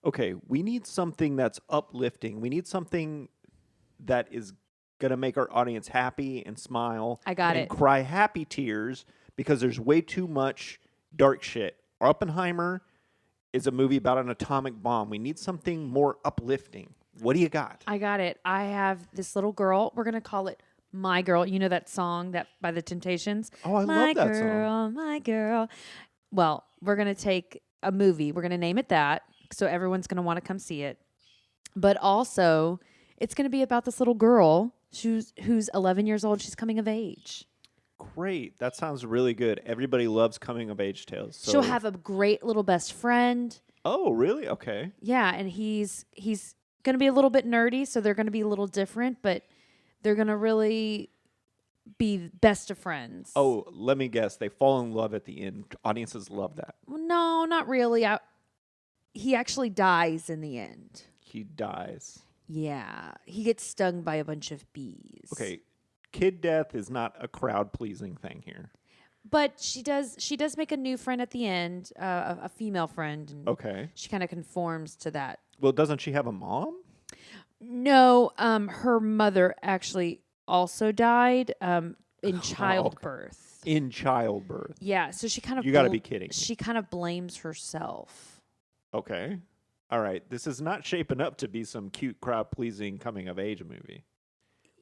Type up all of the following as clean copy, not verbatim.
Okay, we need something that's uplifting. We need something that is going to make our audience happy and smile I got and it. cry happy tears because there's way too much dark shit. Oppenheimer is a movie about an atomic bomb. We need something more uplifting. What do you got? I got it. I have this little girl. We're going to call it My Girl. You know that song that by the Temptations? Oh, I My love that girl, song. my girl. Well, we're going to take a movie. We're going to name it that. So everyone's going to want to come see it. But also, it's going to be about this little girl who's 11 years old. She's coming of age. Great. That sounds really good. Everybody loves coming of age tales. So. She'll have a great little best friend. Oh, really? Okay. Yeah, and he's going to be a little bit nerdy, so they're going to be a little different, but they're going to really be best of friends. Oh, let me guess. They fall in love at the end. Audiences love that. Well, no, not really. He actually dies in the end. He dies. Yeah, he gets stung by a bunch of bees. Okay. Kid death is not a crowd-pleasing thing here. But she does make a new friend at the end, a female friend. And okay. She kind of conforms to that. Well, doesn't she have a mom? No, her mother actually also died in childbirth. In childbirth. Yeah, so she kind of... You got to be kidding me. She kind of blames herself. Okay. All right. This is not shaping up to be some cute, crowd-pleasing coming-of-age movie.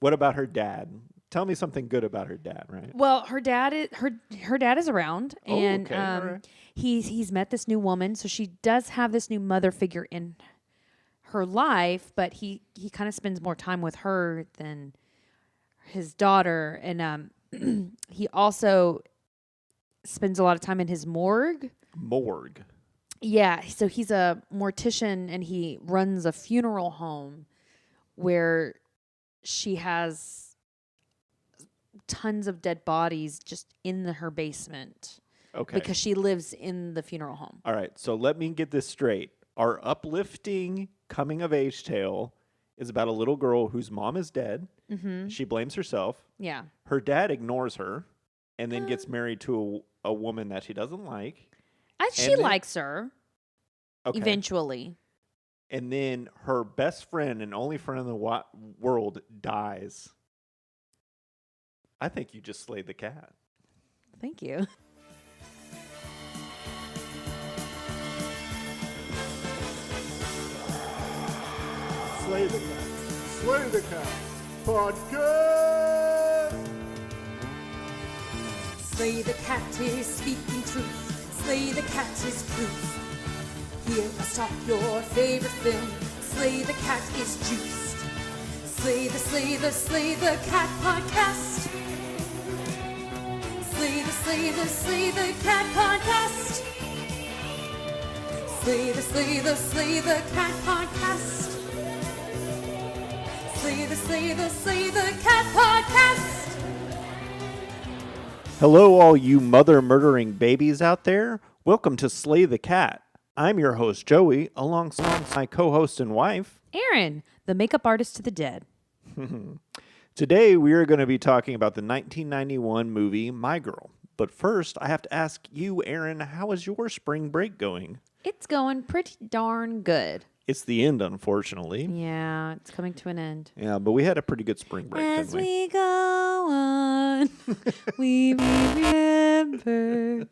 What about her dad? Tell me something good about her dad, right? Well, her dad is around, and okay. All right. he's met this new woman, so she does have this new mother figure in her life, but he kind of spends more time with her than his daughter, and he also spends a lot of time in his morgue. Morgue. Yeah, so he's a mortician, and he runs a funeral home where she has tons of dead bodies just in her basement. Okay. Because she lives in the funeral home. All right. So let me get this straight. Our uplifting coming of age tale is about a little girl whose mom is dead. Mm-hmm. She blames herself. Yeah. Her dad ignores her and then gets married to a woman that she doesn't like. She likes her. Okay. Eventually. And then her best friend and only friend in the world dies. I think you just slayed the cat. Thank you. Slay the cat. Slay the cat. Podcast. Slay the cat is speaking truth. Slay the cat is proof. Hear us talk your favorite film. Slay the cat is juiced. Slay the cat podcast. Slay the cat podcast. Slay the cat podcast. Slay the cat podcast. Hello, all you mother-murdering babies out there. Welcome to Slay the Cat. I'm your host, Joey, alongside my co-host and wife, Aaron, the makeup artist to the dead. Today, we are going to be talking about the 1991 movie, My Girl. But first, I have to ask you, Aaron, how is your spring break going? It's going pretty darn good. It's the end, unfortunately. Yeah, it's coming to an end. Yeah, but we had a pretty good spring break, As didn't we? we go on, we remember.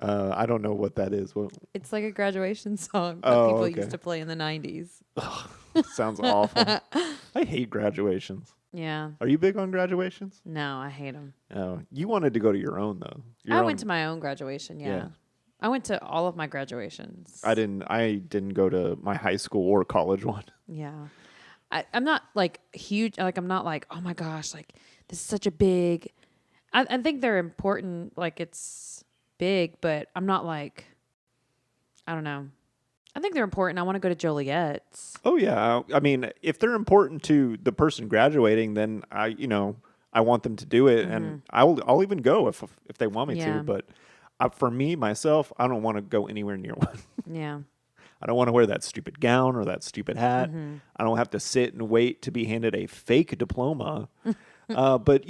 I don't know what that is. It's like a graduation song that Oh, people okay. used to play in the 90s. Sounds awful. I hate graduations. Yeah. Are you big on graduations? No, I hate them. Oh, you wanted to go to your own, though. I went to my own graduation, yeah. I went to all of my graduations. I didn't go to my high school or college one. Yeah. I'm not like huge. Like, I'm not like, oh my gosh, like this is such a big, I think they're important. Like it's big, but I'm not like, I don't know. I think they're important. I want to go to Joliet's. Oh yeah. I mean, if they're important to the person graduating, then I want them to do it, and I'll even go if they want me to. But for me, myself, I don't want to go anywhere near one. Yeah. I don't want to wear that stupid gown or that stupid hat. I don't have to sit and wait to be handed a fake diploma. But,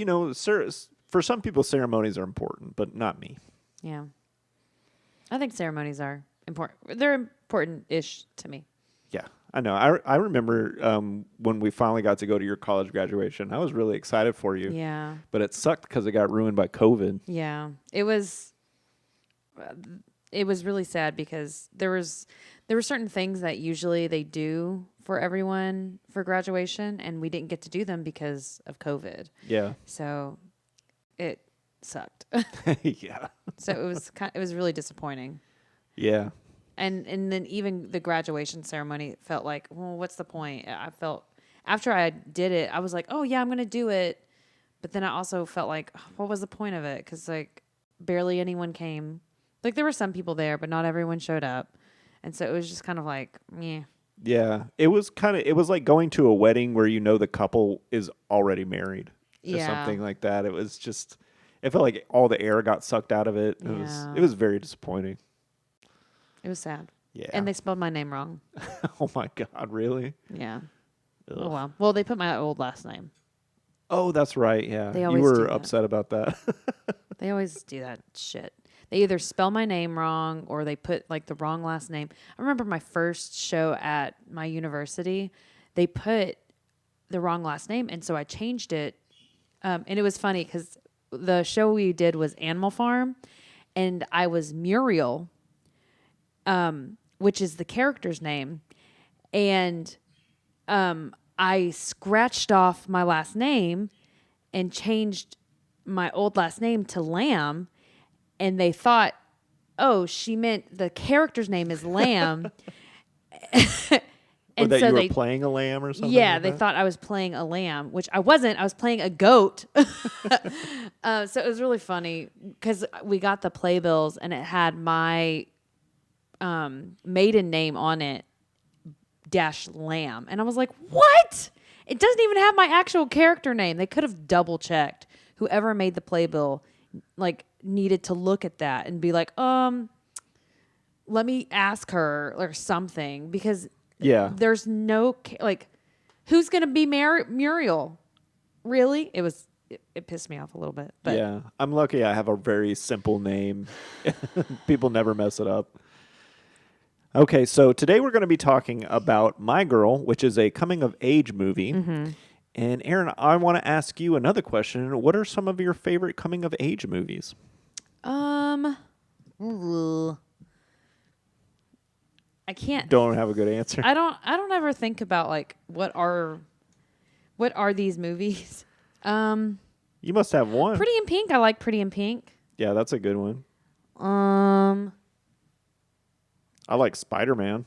for some people, ceremonies are important, but not me. Yeah. I think ceremonies are. important. They're important-ish to me. Yeah, I know. I remember when we finally got to go to your college graduation. I was really excited for you. Yeah. But it sucked because it got ruined by COVID. Yeah. It was really sad because there were certain things that usually they do for everyone for graduation, and we didn't get to do them because of COVID. Yeah. So it sucked. Yeah. So it was really disappointing. Yeah. And then even the graduation ceremony felt like, well, what's the point? I felt after I did it, I was like, oh yeah, I'm gonna do it. But then I also felt like, what was the point of it? Because like barely anyone came. Like there were some people there, but not everyone showed up, and so it was just kind of like, meh. Yeah. It was like going to a wedding where the couple is already married or something like that. It was just, it felt like all the air got sucked out of it. It was very disappointing. It was sad. Yeah. And they spelled my name wrong. Oh my God, really? Yeah. Ugh. Oh well. Well, they put my old last name. Oh, that's right. Yeah. They You always do were that. upset about that. They always do that shit. They either spell my name wrong or they put like the wrong last name. I remember my first show at my university, they put the wrong last name, and so I changed it. And it was funny because the show we did was Animal Farm, and I was Muriel, which is the character's name. And I scratched off my last name and changed my old last name to Lamb. And they thought, oh, she meant the character's name is Lamb. Or that you were playing a lamb or something? Yeah, like they that? thought I was playing a lamb, which I wasn't. I was playing a goat. So it was really funny because we got the playbills and it had my maiden name on it, -Lamb. And I was like, what? It doesn't even have my actual character name. They could have double checked. Whoever made the playbill needed to look at that and be like, let me ask her or something, because there's no who's gonna be Muriel? Really? It pissed me off a little bit. But yeah, I'm lucky I have a very simple name. People never mess it up. Okay, so today we're going to be talking about My Girl, which is a coming-of-age movie. Mm-hmm. And Aaron, I want to ask you another question. What are some of your favorite coming-of-age movies? I can't. Don't have a good answer. I don't ever think about what are these movies. You must have one. Pretty in Pink. I like Pretty in Pink. Yeah, that's a good one. I like Spider-Man.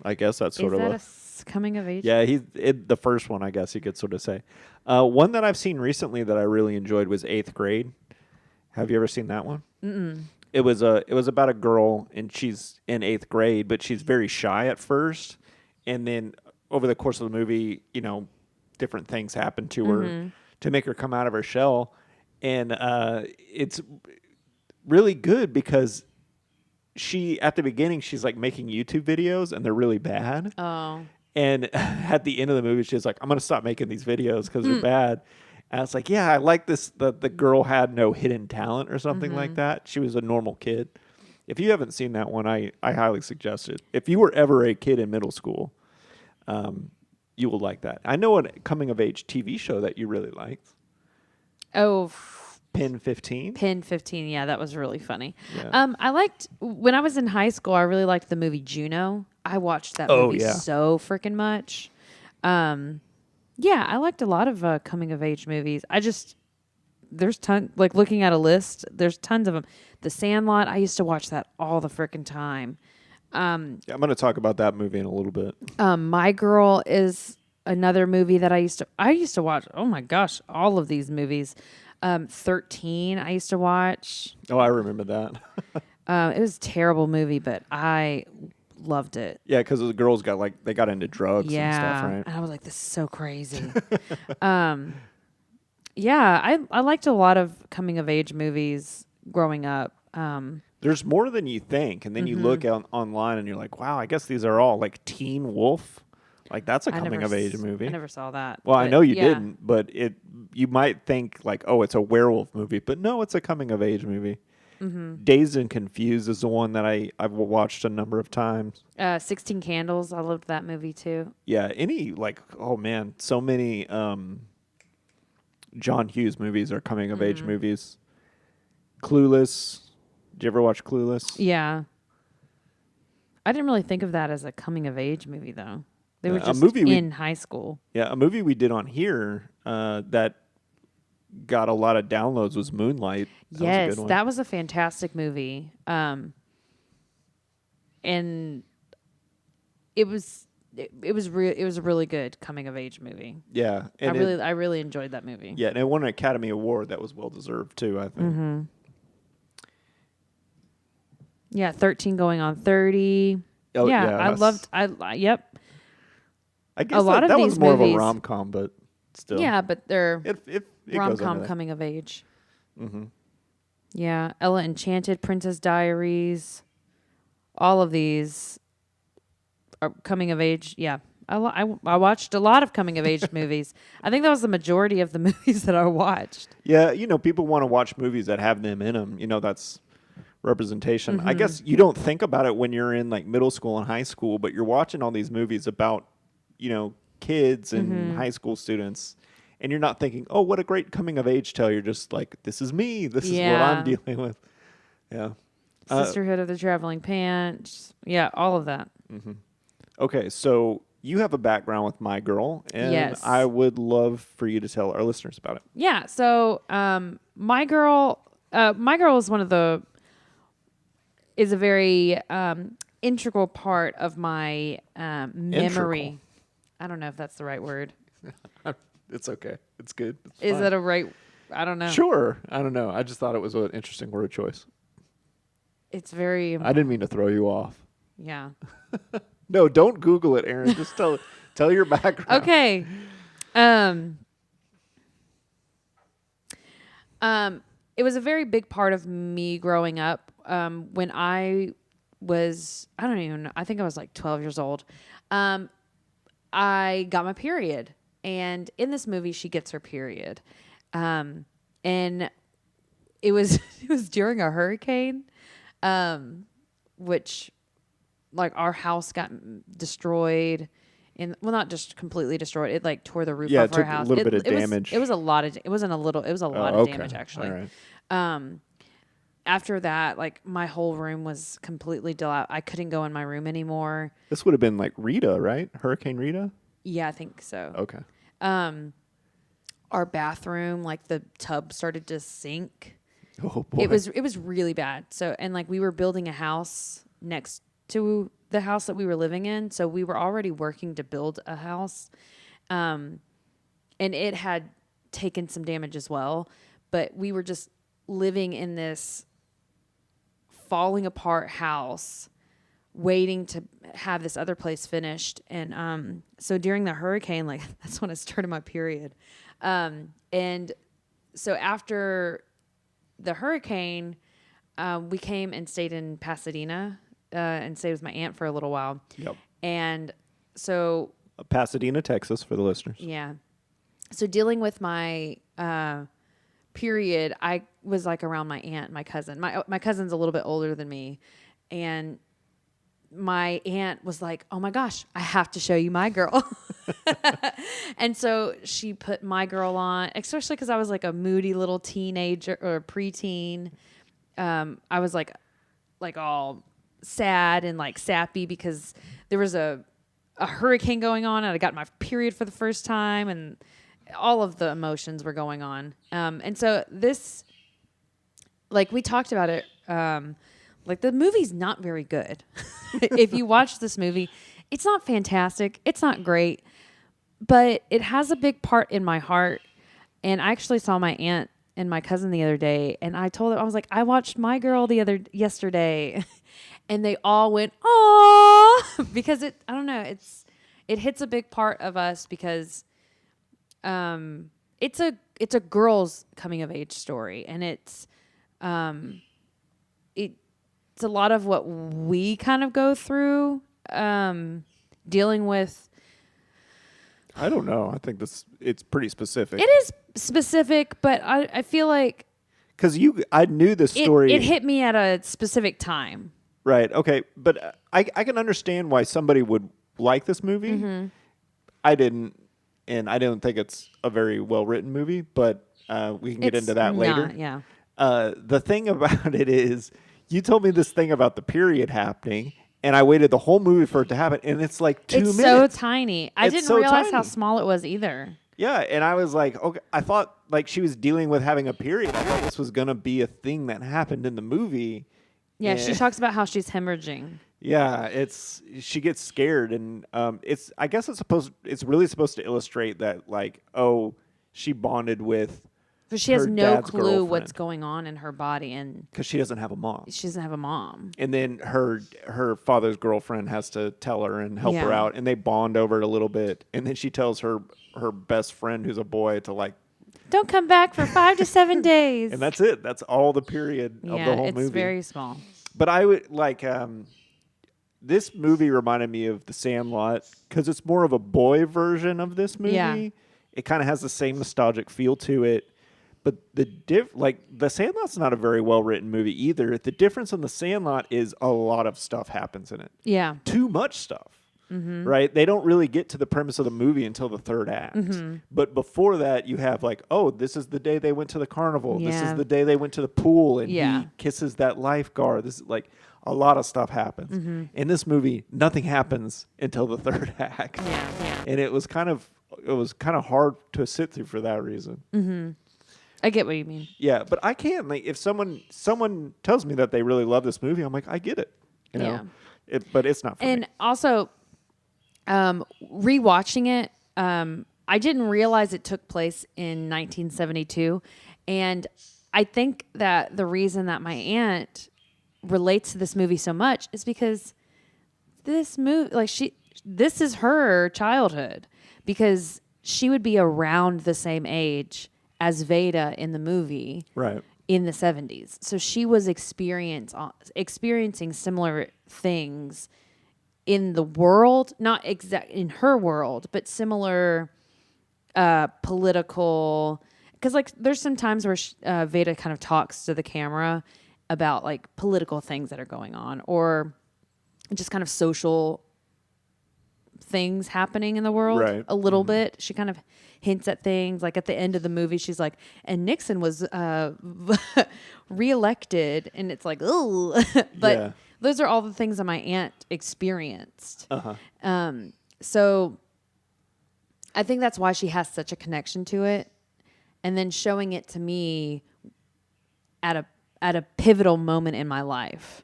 I guess that's sort of a coming of age. Yeah, the first one, I guess you could sort of say. One that I've seen recently that I really enjoyed was 8th Grade. Have you ever seen that one? Mm-mm. It was about a girl, and she's in 8th grade, but she's very shy at first, and then over the course of the movie, different things happen to her to make her come out of her shell, and it's really good because at the beginning she's making YouTube videos, and they're really bad. Oh. And at the end of the movie, she's like, I'm going to stop making these videos because they're bad. And it's like, yeah, I like this. The girl had no hidden talent or something like that. She was a normal kid. If you haven't seen that one, I highly suggest it. If you were ever a kid in middle school, you will like that. I know a coming-of-age TV show that you really liked. Oh, Pen 15? Pen 15, yeah, that was really funny. Yeah. I liked, when I was in high school, I really liked the movie Juno. I watched that movie so freaking much. Yeah, I liked a lot of coming-of-age movies. There's tons, looking at a list, there's tons of them. The Sandlot, I used to watch that all the freaking time. I'm going to talk about that movie in a little bit. My Girl is another movie that I used to watch. Oh my gosh, all of these movies. 13, I used to watch. Oh, I remember that. It was a terrible movie, but I loved it. Yeah, because the girls got into drugs and stuff, right? And I was like, this is so crazy. Yeah, I liked a lot of coming of age movies growing up. There's more than you think, and then you look online and you're like, wow, I guess these are all Teen Wolf. That's a coming of age movie. I never saw that. Well, I know you didn't, but you might think oh, it's a werewolf movie, but no, it's a coming of age movie. Dazed and Confused is the one that I've watched a number of times. 16 Candles. I loved that movie too. Yeah, oh man, so many John Hughes movies are coming of age movies. Clueless. Did you ever watch Clueless? Yeah. I didn't really think of that as a coming of age movie though. They were just in high school. Yeah, a movie we did on here that got a lot of downloads was Moonlight. That was a fantastic movie. And it was a really good coming of age movie. Yeah, I really enjoyed that movie. Yeah, and it won an Academy Award that was well deserved too, I think. Yeah, 13 going on 30. Oh, yeah, yep. I guess a lot of that these was more movies, of a rom-com, but still. Yeah, but they're it rom-com coming of age. Mm-hmm. Yeah, Ella Enchanted, Princess Diaries, all of these are coming of age. Yeah, I watched a lot of coming of age movies. I think that was the majority of the movies that I watched. Yeah, people want to watch movies that have them in them. That's representation. I guess you don't think about it when you're in like middle school and high school, but you're watching all these movies about, kids and high school students, and you're not thinking, oh, what a great coming of age tale. You're just like, this is me. This is what I'm dealing with. Yeah. Sisterhood of the Traveling Pants. Yeah, all of that. Mm-hmm. Okay, so you have a background with My Girl, and yes. I would love for you to tell our listeners about it. Yeah, so My Girl is a very integral part of my memory. Integral. I don't know if that's the right word. It's okay. It's good. It's Is fine. that a right? I don't know. Sure. I don't know. I just thought it was an interesting word choice. It's very... I didn't mean to throw you off. Yeah. No, don't Google it, Aaron. Just tell your background. Okay. It was a very big part of me growing up. When I was, I don't even know, I think I was like 12 years old. I got my period. And in this movie, she gets her period. And it was during a hurricane, which like our house got destroyed. Not just completely destroyed. It like tore the roof off our house. A little bit of damage. It was a lot of damage actually. All right. After that, like my whole room was completely I couldn't go in my room anymore. This would have been like Rita, right? Hurricane Rita? Yeah, I think so. Okay. Our bathroom, like the tub started to sink. Oh boy. It was really bad. So, and like we were building a house next to the house that we were living in. So we were already working to build a house. And it had taken some damage as well, but we were just living in this falling apart house, waiting to have this other place finished. And so during the hurricane, like that's when I started my period. And so after the hurricane, we came and stayed in Pasadena and stayed with my aunt for a little while. Yep. And so Pasadena, Texas, for the listeners. Yeah. So dealing with my period, I was like around my aunt and my cousin. My cousin's a little bit older than me, and my aunt was like, "Oh my gosh, I have to show you My Girl." And so she put My Girl on, especially because I was like a moody little teenager or preteen. I was like all sad and like sappy because there was a hurricane going on and I got my period for the first time and all of the emotions were going on. And so this, like we talked about it, like the movie's not very good. If you watch this movie, it's not fantastic. It's not great, but it has a big part in my heart. And I actually saw my aunt and my cousin the other day, and I told them, I was like, I watched My Girl yesterday. And they all went, "Aw," because I don't know, it hits a big part of us because it's a girl's coming of age story, and it's a lot of what we kind of go through, dealing with. I don't know. I think it's pretty specific. It is specific, but I feel like because I knew this story. It hit me at a specific time. Right. Okay. But I can understand why somebody would like this movie. Mm-hmm. I didn't, and I don't think it's a very well written movie. But we can get into that later. Yeah. The thing about it is, you told me this thing about the period happening, and I waited the whole movie for it to happen, and it's like 2 minutes. It's so tiny. I didn't realize how tiny. small it was either. Yeah, and I was like, okay, I thought like she was dealing with having a period. I thought this was gonna be a thing that happened in the movie. Yeah, she talks about how she's hemorrhaging. Yeah, she gets scared, and I guess it's really supposed to illustrate that like, oh, she bonded with. But she has her no dad's clue what's girlfriend. going on in her body, and Because she doesn't have a mom. she doesn't have a mom. And then her father's girlfriend has to tell her and help her Yeah. out, and they bond over it a little bit. And then she tells her best friend, who's a boy, to like. Don't come back for 5 to 7 days. And that's it. That's all the period of the whole movie. It's very small. But I would like this movie reminded me of The Sandlot because it's more of a boy version of this movie. Yeah. It kind of has the same nostalgic feel to it. But The Sandlot's not a very well written movie either. The difference in The Sandlot is a lot of stuff happens in it. Yeah. Too much stuff. Mm-hmm. Right? They don't really get to the premise of the movie until the third act. Mm-hmm. But before that, you have like, oh, this is the day they went to the carnival. Yeah. This is the day they went to the pool and Yeah. he kisses that lifeguard. This is like a lot of stuff happens. Mm-hmm. In this movie, nothing happens until the third act. Yeah. And it was kind of hard to sit through for that reason. Mm-hmm. I get what you mean. Yeah, but I can't like if someone tells me that they really love this movie, I'm like, I get it. You know? Yeah. But it's not for me. And also, rewatching it, I didn't realize it took place in 1972, and I think that the reason that my aunt relates to this movie so much is because this movie, this is her childhood, because she would be around the same age as Veda in the movie, right. in the 70s. So she was experiencing similar things in the world, not exact in her world, but similar political. Because like there's some times where Veda kind of talks to the camera about like political things that are going on, or just kind of social things happening in the world. Right. A little bit. She kind of hints at things. Like at the end of the movie, she's like, and Nixon was reelected, and it's like, oh, but. Yeah. Those are all the things that my aunt experienced. Uh-huh. So I think that's why she has such a connection to it. And then showing it to me at a pivotal moment in my life.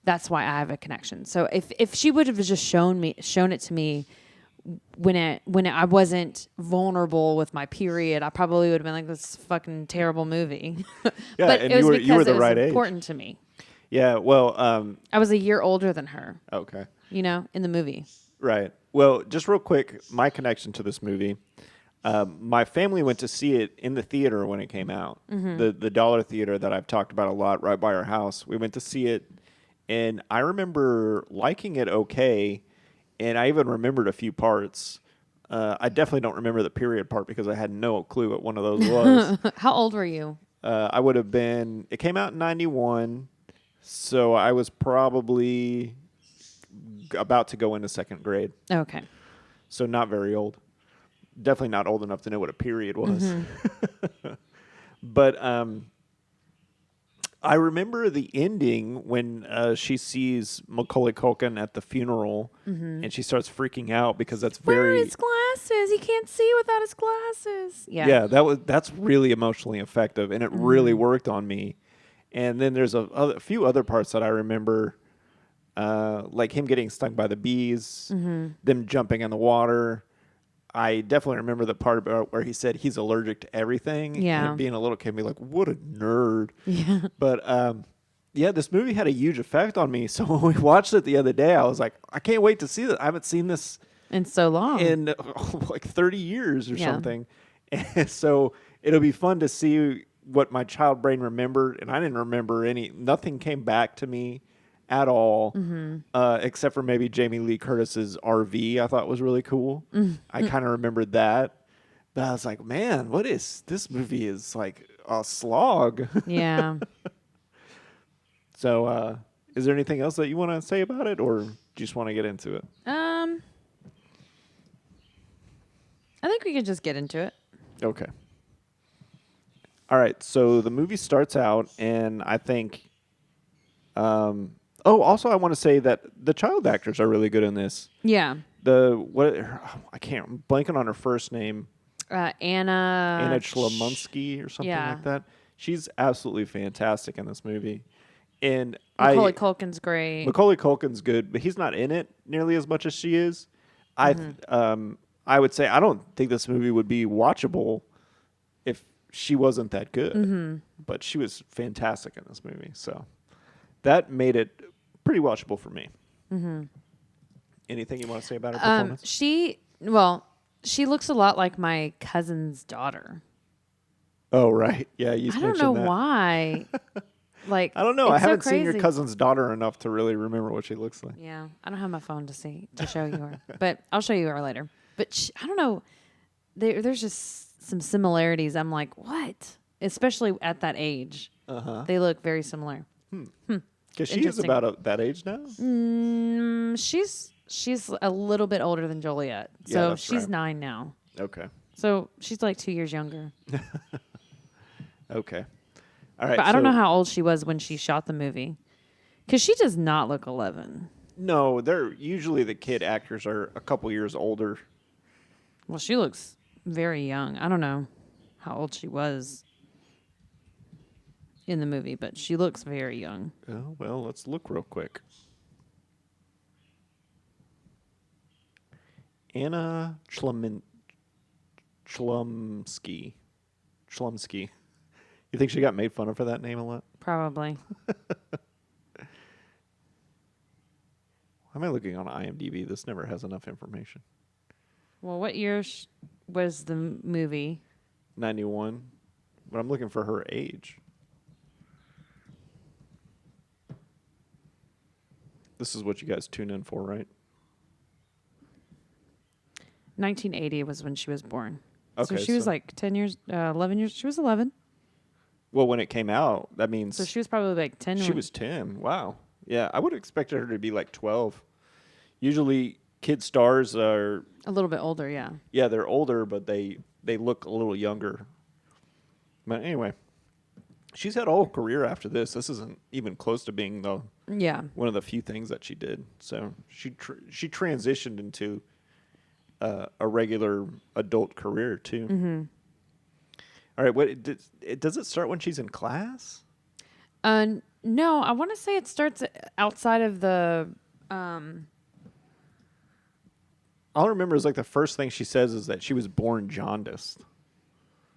That's why I have a connection. So if she would have just shown it to me when I wasn't vulnerable with my period, I probably would have been like, this is a fucking terrible movie. Yeah, but and it was because you were the it was right age. important to me. Yeah, well, I was a year older than her, okay. in the movie. Right. Well, just real quick, my connection to this movie. My family went to see it in the theater when it came out. Mm-hmm. The Dollar Theater that I've talked about a lot right by our house. We went to see it, and I remember liking it okay, and I even remembered a few parts. I definitely don't remember the period part because I had no clue what one of those was. How old were you? I would have been, it came out in 91, so I was probably about to go into second grade. Okay. So not very old. Definitely not old enough to know what a period was. Mm-hmm. But I remember the ending when she sees Macaulay Culkin at the funeral, and she starts freaking out because that's Where very... are his glasses? He can't see without his glasses. Yeah. Yeah, that's really emotionally effective, and it really worked on me. And then there's a few other parts that I remember, like him getting stung by the bees, them jumping in the water. I definitely remember the part about where he said he's allergic to everything. Yeah. And being a little kid and be like, what a nerd. Yeah. But yeah, this movie had a huge effect on me. So when we watched it the other day, I was like, I can't wait to see this. I haven't seen this In so long. in like 30 years or something. And so it'll be fun to see what my child brain remembered. And I didn't remember nothing came back to me at all, except for maybe Jamie Lee Curtis's RV. I thought was really cool. I kind of remembered that. But I was like, man, what is this movie? Is like a slog. Yeah. So, is there anything else that you want to say about it, or do you just want to get into it? I think we could just get into it. Okay. All right. So the movie starts out, and I think. Also, I want to say that the child actors are really good in this. Yeah. I can't. I'm blanking on her first name. Anna Chlamunsky or something yeah. like that. She's absolutely fantastic in this movie. And Macaulay Culkin's great. Macaulay Culkin's good, but he's not in it nearly as much as she is. I would say I don't think this movie would be watchable if she wasn't that good. But she was fantastic in this movie, so that made it pretty watchable for me. Anything you want to say about her performance? She looks a lot like my cousin's daughter. Oh, right. Yeah, you I mentioned don't know that. why. Like, I don't know. I it's so haven't seen your crazy. cousin's daughter enough to really remember what she looks like. Yeah, I don't have my phone to show you her, but I'll show you her later. But I don't know. There's just some similarities. I'm like, what? Especially at that age, they look very similar. Because she is about that age now. She's a little bit older than Joliet, Yeah, so that's she's right. 9 now. Okay. So she's like 2 years younger. Okay. All right. But I don't know how old she was when she shot the movie, because she does not look 11. No, they're usually the kid actors are a couple years older. Well, she looks very young. I don't know how old she was in the movie, but she looks very young. Oh, well, let's look real quick. Anna Chlumsky. You think she got made fun of for that name a lot? Probably. Why am I looking on IMDb? This never has enough information. Well, what year was the movie? 91. But I'm looking for her age. This is what you guys tune in for, right? 1980 was when she was born. Okay, so she was so- like 10 years, 11 years. She was 11. Well, when it came out, that means So she was probably like 10. she was 10. Wow. Yeah, I would have expected her to be like 12. Usually kid stars are, a little bit older, yeah. yeah, they're older, but they look a little younger. But anyway, she's had a whole career after this. This isn't even close to being Yeah. one of the few things that she did. So she transitioned into a regular adult career too. All right, does it start when she's in class? No, I want to say it starts outside of the. All I remember is like the first thing she says is that she was born jaundiced.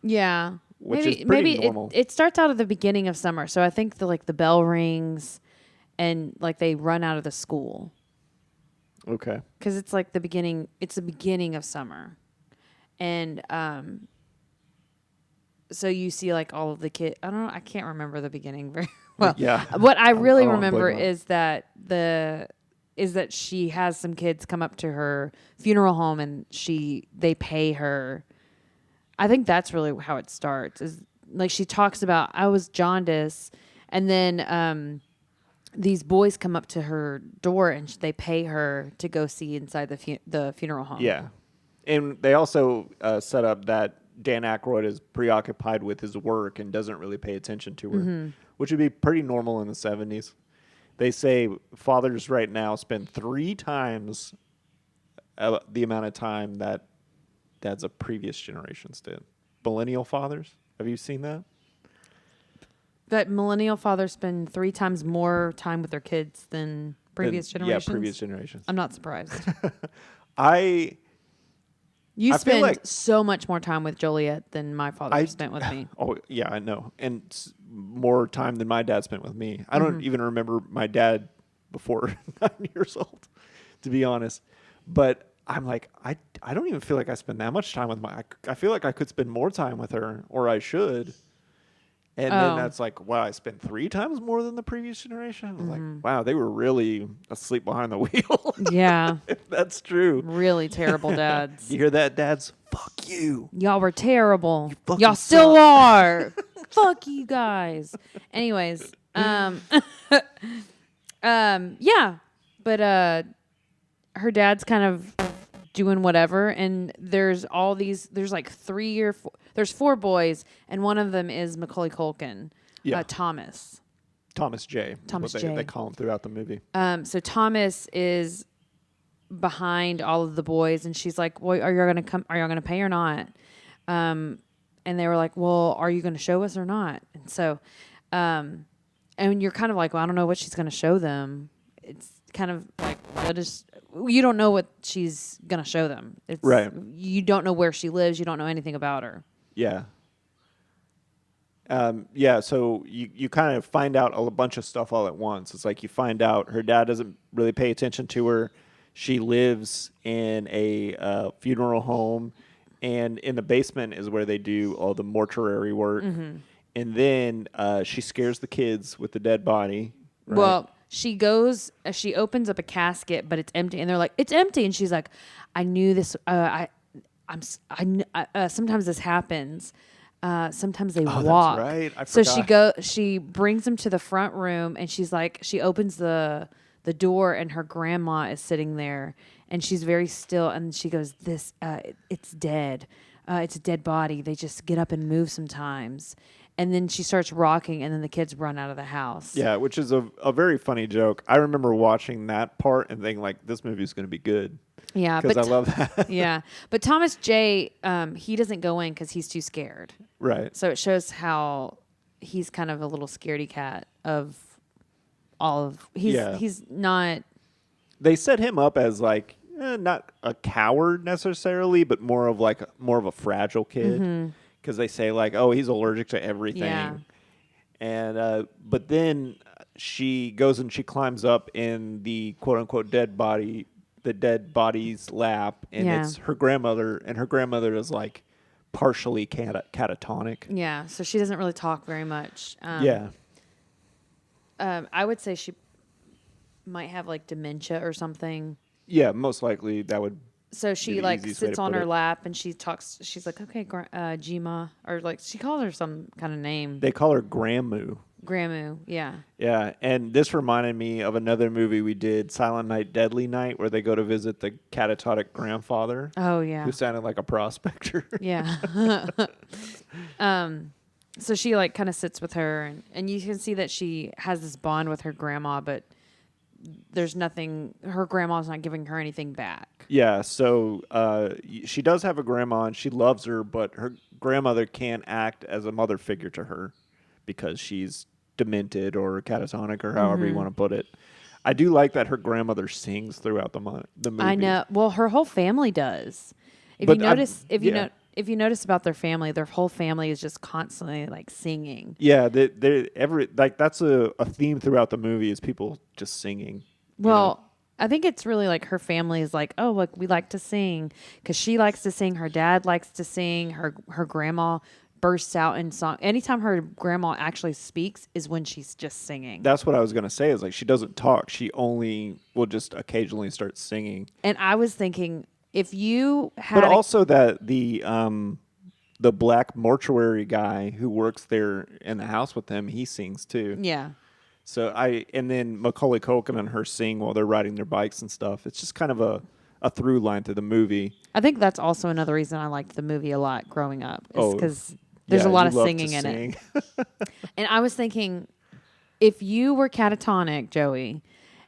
Yeah. Which maybe, is pretty maybe normal. It starts out at the beginning of summer. So I think the bell rings and like they run out of the school. Okay. Because it's like the beginning of summer. And so you see like all of the kids. I can't remember the beginning very well. Yeah. What I really don't remember blame her. is that she has some kids come up to her funeral home and they pay her. I think that's really how it starts. Is like she talks about I was jaundiced, and then these boys come up to her door and they pay her to go see inside the funeral home. Yeah. And they also set up that Dan Aykroyd is preoccupied with his work and doesn't really pay attention to her, which would be pretty normal in the 70s. They say fathers right now spend 3 times the amount of time that dads of previous generations did. Millennial fathers, have you seen that? That millennial fathers spend 3 times more time with their kids than previous generations. Yeah, previous generations. I'm not surprised. I You feel spend like- so much more time with Joliet than my father spent with me. Oh, yeah, I know. And more time than my dad spent with me. I don't even remember my dad before 9 years old, to be honest. But I'm like, I don't even feel like I spend that much time with I feel like I could spend more time with her, or I should. And then that's like, wow, I spent 3 times more than the previous generation. I was like, wow, they were really asleep behind the wheel. Yeah. If that's true. Really terrible dads. You hear that, dads? Fuck you. Y'all were terrible. fucking Y'all still suck. are. Fuck you guys. Anyways, yeah. But her dad's kind of doing whatever, and there's like there's 4 boys, and one of them is Macaulay Culkin. Yeah. Thomas J. Thomas What J. They call him throughout the movie. So Thomas is behind all of the boys, and she's like, well, are you gonna pay or not? And they were like, well, are you gonna show us or not? And so and you're kind of like, well, I don't know what she's gonna show them. It's kind of like, you don't know what she's gonna show them. It's Right. You don't know where she lives, you don't know anything about her. Yeah. So you kind of find out a bunch of stuff all at once. It's like you find out her dad doesn't really pay attention to her. She lives in a funeral home, and in the basement is where they do all the mortuary work. Mm-hmm. And then she scares the kids with the dead body. Right? Well, she opens up a casket, but it's empty, and they're like, "It's empty," and she's like, "I knew this. Sometimes this happens." Sometimes they walk. That's right. I so forgot. she brings them to the front room, and she's like, she opens the door, and her grandma is sitting there, and she's very still, and she goes, it's dead. It's a dead body. They just get up and move sometimes. And then she starts rocking, and then the kids run out of the house. Yeah, which is a very funny joke. I remember watching that part and thinking, like, this movie is going to be good. Yeah, because I love that. Yeah, but Thomas J, he doesn't go in because he's too scared. Right. So it shows how he's kind of a little scaredy cat of all of. He's not. They set him up as like not a coward necessarily, but more of a fragile kid, because they say like, oh, he's allergic to everything. Yeah. And but then she goes and she climbs up in the quote unquote dead body's lap, and it's her grandmother, and her grandmother is like partially catatonic. Yeah, so she doesn't really talk very much. I would say she might have like dementia or something. Yeah, most likely that would. So she like sits on her lap and she talks. She's like, okay, Jima, or like she calls her some kind of name. They call her Grandmu. Grandmu, yeah. Yeah, and this reminded me of another movie we did, Silent Night, Deadly Night, where they go to visit the catatonic grandfather. Oh, yeah. Who sounded like a prospector. Yeah. So she like kind of sits with her, and you can see that she has this bond with her grandma, but there's nothing, her grandma's not giving her anything back. Yeah, so she does have a grandma, and she loves her, but her grandmother can't act as a mother figure to her because she's demented or catatonic or however you want to put it. I do like that her grandmother sings throughout the movie. I know. Well, her whole family does. If you notice about their family, their whole family is just constantly like singing. Yeah, that's a theme throughout the movie is people just singing. Well, I think it's really like her family is like, oh, look, we like to sing because she likes to sing. Her dad likes to sing. Her grandma bursts out in song. Anytime her grandma actually speaks is when she's just singing. That's what I was going to say is like she doesn't talk. She only will just occasionally start singing. And I was thinking if you had But also that the black mortuary guy who works there in the house with them, he sings too. Yeah. So and then Macaulay Culkin and her sing while they're riding their bikes and stuff. It's just kind of a through line to the movie. I think that's also another reason I liked the movie a lot growing up is because there's a lot of singing in it. And I was thinking, if you were catatonic, Joey,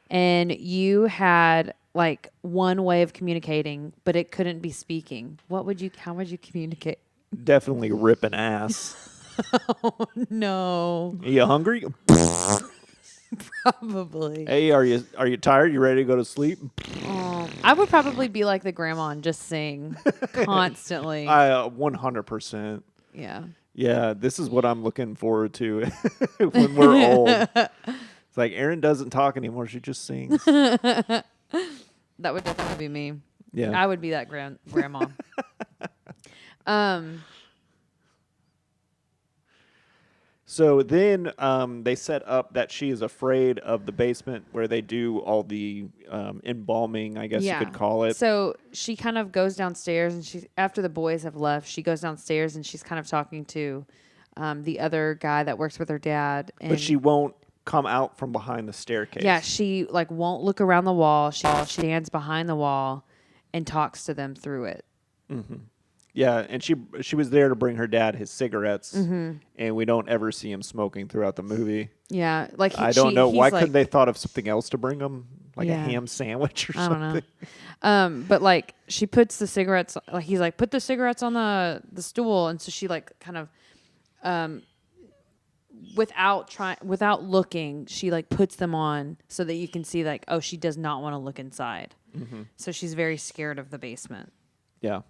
and you had like one way of communicating, but it couldn't be speaking, how would you communicate? Definitely ripping ass. Oh, no. Are you hungry? Probably. Hey, are you tired? You ready to go to sleep? I would probably be like the grandma and just sing constantly. 100%. Yeah. Yeah, this is what I'm looking forward to when we're old. It's like Erin doesn't talk anymore; she just sings. That would definitely be me. Yeah, I would be that grandma. So then they set up that she is afraid of the basement where they do all the embalming, I guess you could call it. So she kind of goes downstairs, and after the boys have left, she goes downstairs and she's kind of talking to the other guy that works with her dad. And But she won't come out from behind the staircase. Yeah, she like won't look around the wall. She stands behind the wall and talks to them through it. Mm-hmm. Yeah, and she was there to bring her dad his cigarettes, and we don't ever see him smoking throughout the movie. Yeah, like I don't know why couldn't they thought of something else to bring him, like a ham sandwich or something. I don't know. But like she puts the cigarettes, like he's like, put the cigarettes on the stool, and so she like kind of, without looking, she like puts them on so that you can see like, oh, she does not want to look inside. Mm-hmm. So she's very scared of the basement. Yeah.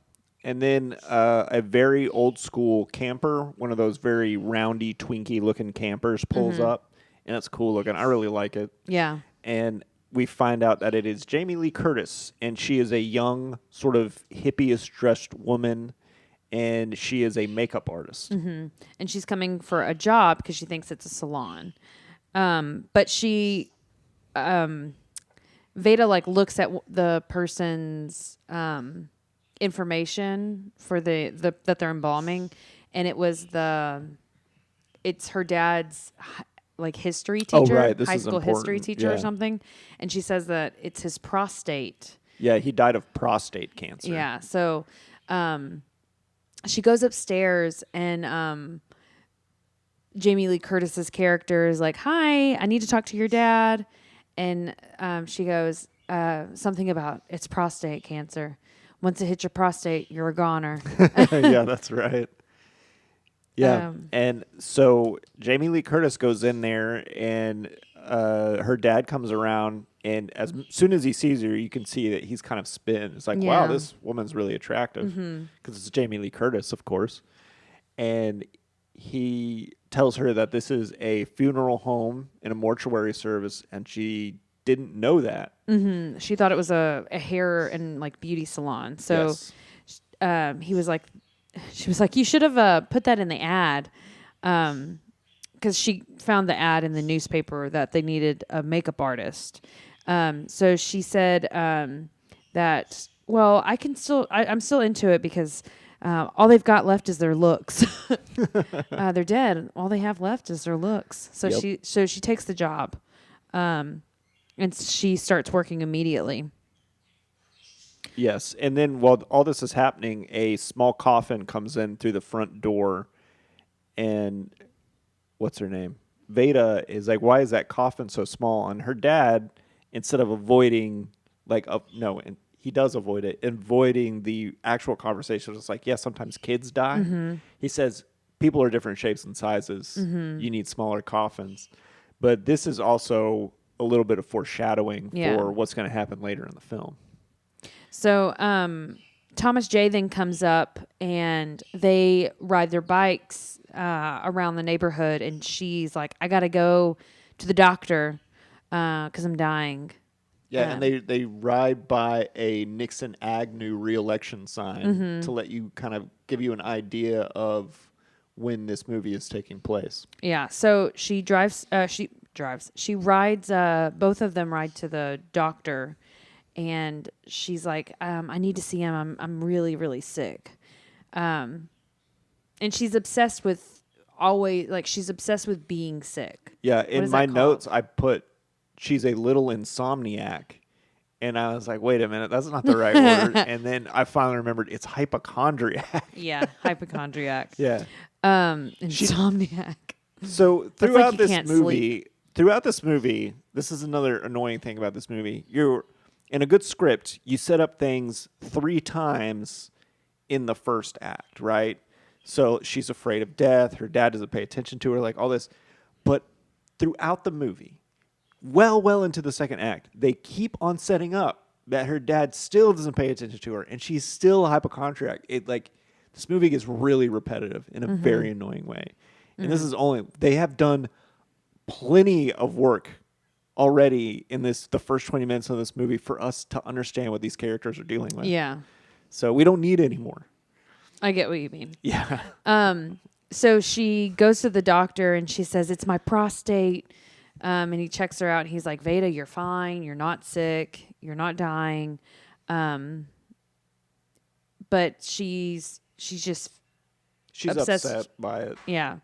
And then a very old school camper, one of those very roundy, twinky looking campers pulls up, and it's cool looking. I really like it. Yeah. And we find out that it is Jamie Lee Curtis, and she is a young, sort of hippie-ish dressed woman, and she is a makeup artist. Mm-hmm. And she's coming for a job because she thinks it's a salon. But she, Veda like looks at the person's information for the that they're embalming, and it's her dad's like history teacher, right. This high is school history important. teacher Yeah. or something, and she says that it's his prostate. Yeah, he died of prostate cancer. Yeah, so she goes upstairs, and Jamie Lee Curtis's character is like, "Hi, I need to talk to your dad," and she goes something about it's prostate cancer. Once it hits your prostate, you're a goner. Yeah, that's right. Yeah. And so Jamie Lee Curtis goes in there, and her dad comes around, and as soon as he sees her, you can see that he's kind of spin. It's like, wow, this woman's really attractive, because it's Jamie Lee Curtis, of course. And he tells her that this is a funeral home and a mortuary service, and she didn't know that. Mm-hmm. She thought it was a hair and like beauty salon. So he was like, she was like, you should have put that in the ad, because she found the ad in the newspaper that they needed a makeup artist. So she said that, well, I'm still into it because all they've got left is their looks. They're dead. All they have left is their looks. So she takes the job. And she starts working immediately. Yes. And then while all this is happening, a small coffin comes in through the front door. And what's her name? Veda is like, why is that coffin so small? And her dad, instead of avoiding, and he does avoid it, avoiding the actual conversation, it's like, yeah, sometimes kids die. Mm-hmm. He says, people are different shapes and sizes. Mm-hmm. You need smaller coffins. But this is also a little bit of foreshadowing for what's going to happen later in the film. So Thomas J then comes up, and they ride their bikes around the neighborhood, and she's like, I got to go to the doctor because I'm dying. Yeah, and they ride by a Nixon Agnew re-election sign to let you kind of give you an idea of when this movie is taking place. Yeah, so she drives, she rides, both of them ride to the doctor, and she's like, I need to see him. I'm really, really sick. And she's obsessed with she's obsessed with being sick. Yeah, in my notes, I put, she's a little insomniac. And I was like, wait a minute, that's not the right word. And then I finally remembered it's hypochondriac. Yeah, hypochondriac. Yeah. Insomniac. So throughout this movie, this is another annoying thing about this movie. You're in a good script, you set up things 3 times in the first act, right? So she's afraid of death. Her dad doesn't pay attention to her, like all this. But throughout the movie, well into the second act, they keep on setting up that her dad still doesn't pay attention to her, and she's still a hypochondriac. This movie gets really repetitive in a very annoying way. And this is they have done plenty of work already in the first 20 minutes of this movie for us to understand what these characters are dealing with. Yeah. So we don't need any more. I get what you mean. Yeah. So she goes to the doctor and she says, it's my prostate. And he checks her out and he's like, Veda, you're fine. You're not sick. You're not dying. But she's just obsessed. Upset by it. Yeah.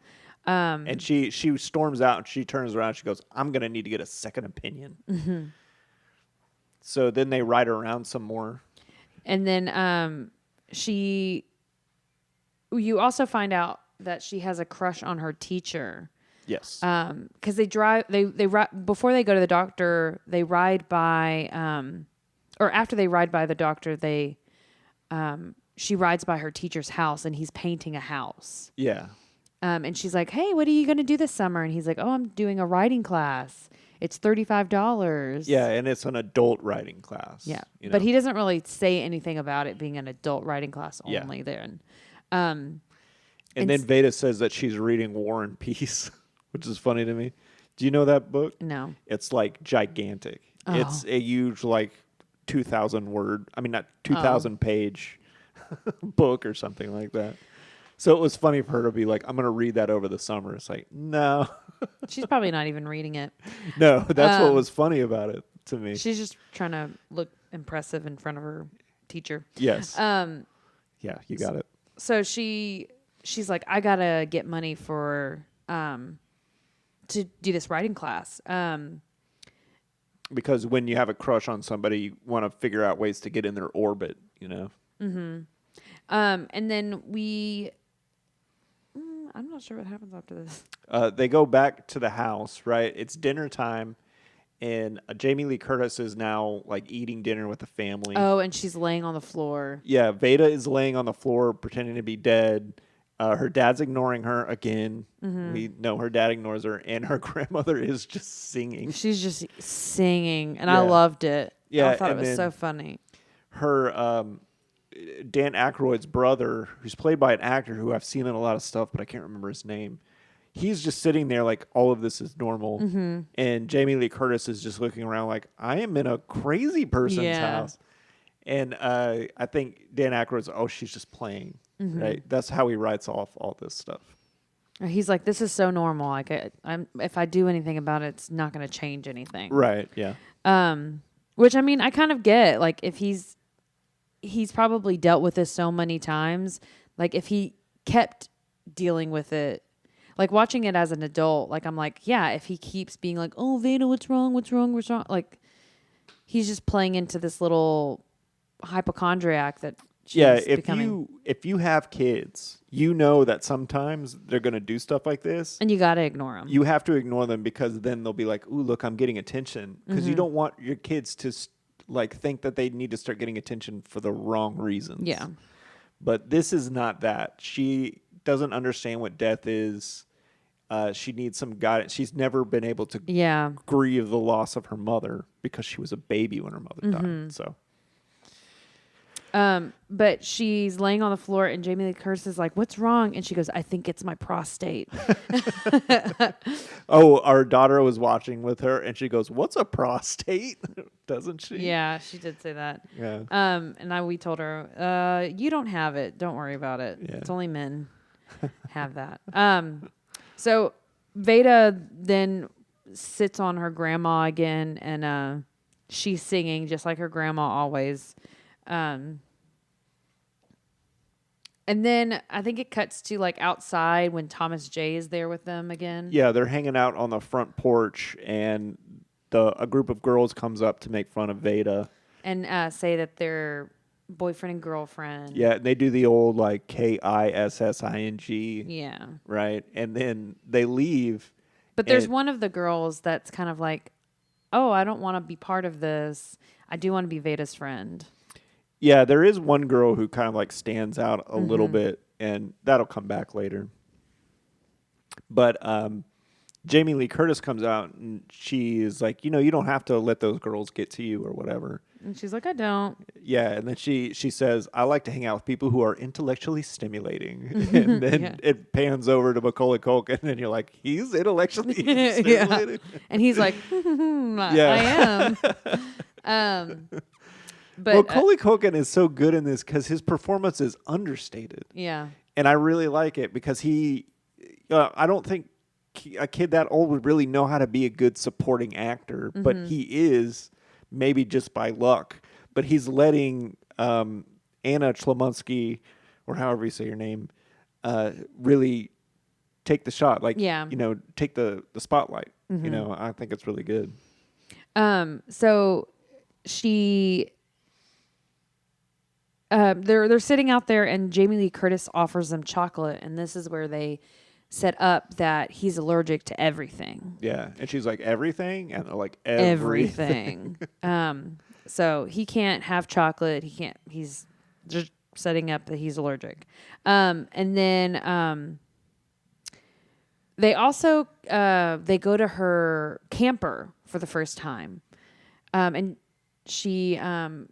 And she storms out and she turns around and she goes, I'm going to need to get a second opinion. Mm-hmm. So then they ride her around some more. And then you also find out that she has a crush on her teacher. Yes. Because they before they go to the doctor, they ride by, or after they ride by the doctor, she rides by her teacher's house and he's painting a house. Yeah. And she's like, hey, what are you going to do this summer? And he's like, oh, I'm doing a writing class. It's $35. Yeah, and it's an adult writing class. Yeah. But he doesn't really say anything about it being an adult writing class only then. And then Veda says that she's reading War and Peace, which is funny to me. Do you know that book? No. It's like gigantic. Oh. It's a huge 2,000 page book or something like that. So it was funny for her to be like, I'm going to read that over the summer. It's like, no. She's probably not even reading it. No, that's what was funny about it to me. She's just trying to look impressive in front of her teacher. Yes. Yeah, you got it. So she's like, I got to get money for to do this writing class. Because when you have a crush on somebody, you want to figure out ways to get in their orbit, Mm-hmm. And then I'm not sure what happens after this. They go back to the house, right? It's dinner time, and Jamie Lee Curtis is now eating dinner with the family. Oh, and she's laying on the floor. Yeah, Veda is laying on the floor pretending to be dead. Her dad's ignoring her again. Mm-hmm. We know her dad ignores her, and her grandmother is just singing. She's just singing, and I loved it. Yeah, I thought it was so funny. Her Dan Aykroyd's brother, who's played by an actor who I've seen in a lot of stuff, but I can't remember his name. He's just sitting there like all of this is normal. Mm-hmm. And Jamie Lee Curtis is just looking around like, I am in a crazy person's house. And I think Dan Aykroyd's, she's just playing. Mm-hmm. Right? That's how he writes off all this stuff. He's like, this is so normal. Like, if I do anything about it, it's not going to change anything. Right, yeah. Which, I mean, I kind of get. Like, if he's probably dealt with this so many times. Like, if he kept dealing with it, like, watching it as an adult, like, I'm like, yeah, if he keeps being like, oh, Veda, what's wrong? Like, he's just playing into this little hypochondriac that she's becoming. If you have kids, you know that sometimes they're going to do stuff like this. And you got to ignore them. You have to ignore them because then they'll be like, ooh, look, I'm getting attention. Because you don't want your kids to think that they need to start getting attention for the wrong reasons. Yeah. But this is not that. She doesn't understand what death is. She needs some guidance. She's never been able to grieve the loss of her mother because she was a baby when her mother died. So. But she's laying on the floor and Jamie Lee Curtis is like, what's wrong? And she goes, I think it's my prostate. Our daughter was watching with her and she goes, what's a prostate? Doesn't she? Yeah, she did say that. Yeah. And we told her, you don't have it. Don't worry about it. Yeah. It's only men have that. So Veda then sits on her grandma again and she's singing just like her grandma always. And then I think it cuts to outside when Thomas J is there with them again. Yeah, they're hanging out on the front porch and a group of girls comes up to make fun of Veda. And say that they're boyfriend and girlfriend. Yeah, they do the old KISSING. Yeah. Right? And then they leave. But there's one of the girls that's kind of like, oh, I don't want to be part of this. I do want to be Veda's friend. Yeah, there is one girl who kind of stands out a little bit, and that'll come back later. But Jamie Lee Curtis comes out, and she's like, you don't have to let those girls get to you or whatever. And she's like, I don't. Yeah, and then she says, I like to hang out with people who are intellectually stimulating. And then it pans over to Macaulay Culkin, and you're like, he's intellectually stimulating? And he's like, I am. But Macaulay Culkin is so good in this because his performance is understated. Yeah. And I really like it because he I don't think a kid that old would really know how to be a good supporting actor, but he is, maybe just by luck. But he's letting Anna Chlumsky, or however you say your name, really take the shot. Like, take the spotlight. I think it's really good. So she, they're sitting out there, and Jamie Lee Curtis offers them chocolate, and this is where they set up that he's allergic to everything. Yeah, and she's like, everything? And they're like, everything. So he can't have chocolate. He's just setting up that he's allergic. And then they also they go to her camper for the first time, and she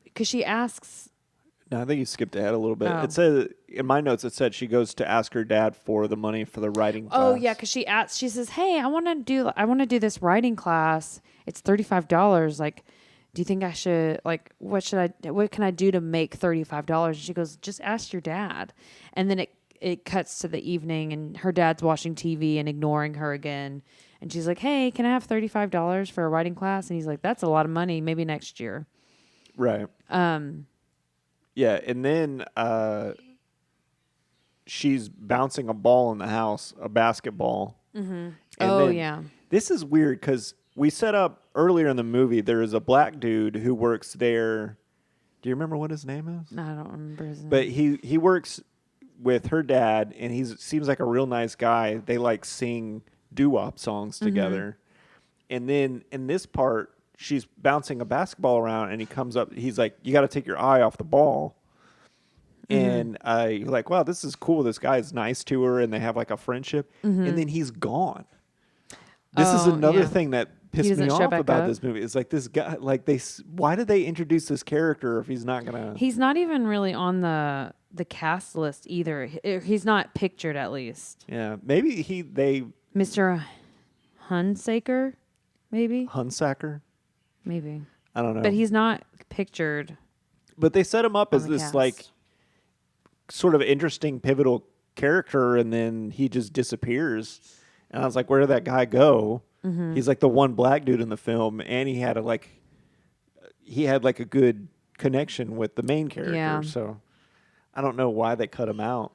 because she asks. No, I think you skipped ahead a little bit. Oh. It said in my notes. It said she goes to ask her dad for the money for the writing class. Oh yeah, because she asks. She says, "Hey, I want to do this writing class. It's $35. Like, do you think I should what can I do to make $35?" And she goes, "Just ask your dad." And then it cuts to the evening, and her dad's watching TV and ignoring her again. And she's like, "Hey, can I have $35 for a writing class?" And he's like, "That's a lot of money. Maybe next year." Right. Yeah, and then she's bouncing a ball in the house, a basketball. Mm-hmm. And yeah. This is weird because we set up earlier in the movie, there is a black dude who works there. Do you remember what his name is? I don't remember his name. But he works with her dad, and he seems like a real nice guy. They sing doo-wop songs together. And then in this part, she's bouncing a basketball around, and he comes up. He's like, "You got to take your eye off the ball." And you're like, "Wow, this is cool. This guy's nice to her," and they have a friendship. And then he's gone. This is another thing that pissed me off about this movie. It's like this guy, why did they introduce this character if he's not gonna? He's not even really on the cast list either. He's not pictured, at least. Yeah, maybe they Mr. Hunsaker, maybe. Hunsaker. Maybe. I don't know. But he's not pictured. But they set him up as this cast. Sort of interesting pivotal character, and then he just disappears. And I was like, where did that guy go? He's like the one black dude in the film, and he had a good connection with the main character. Yeah. So I don't know why they cut him out,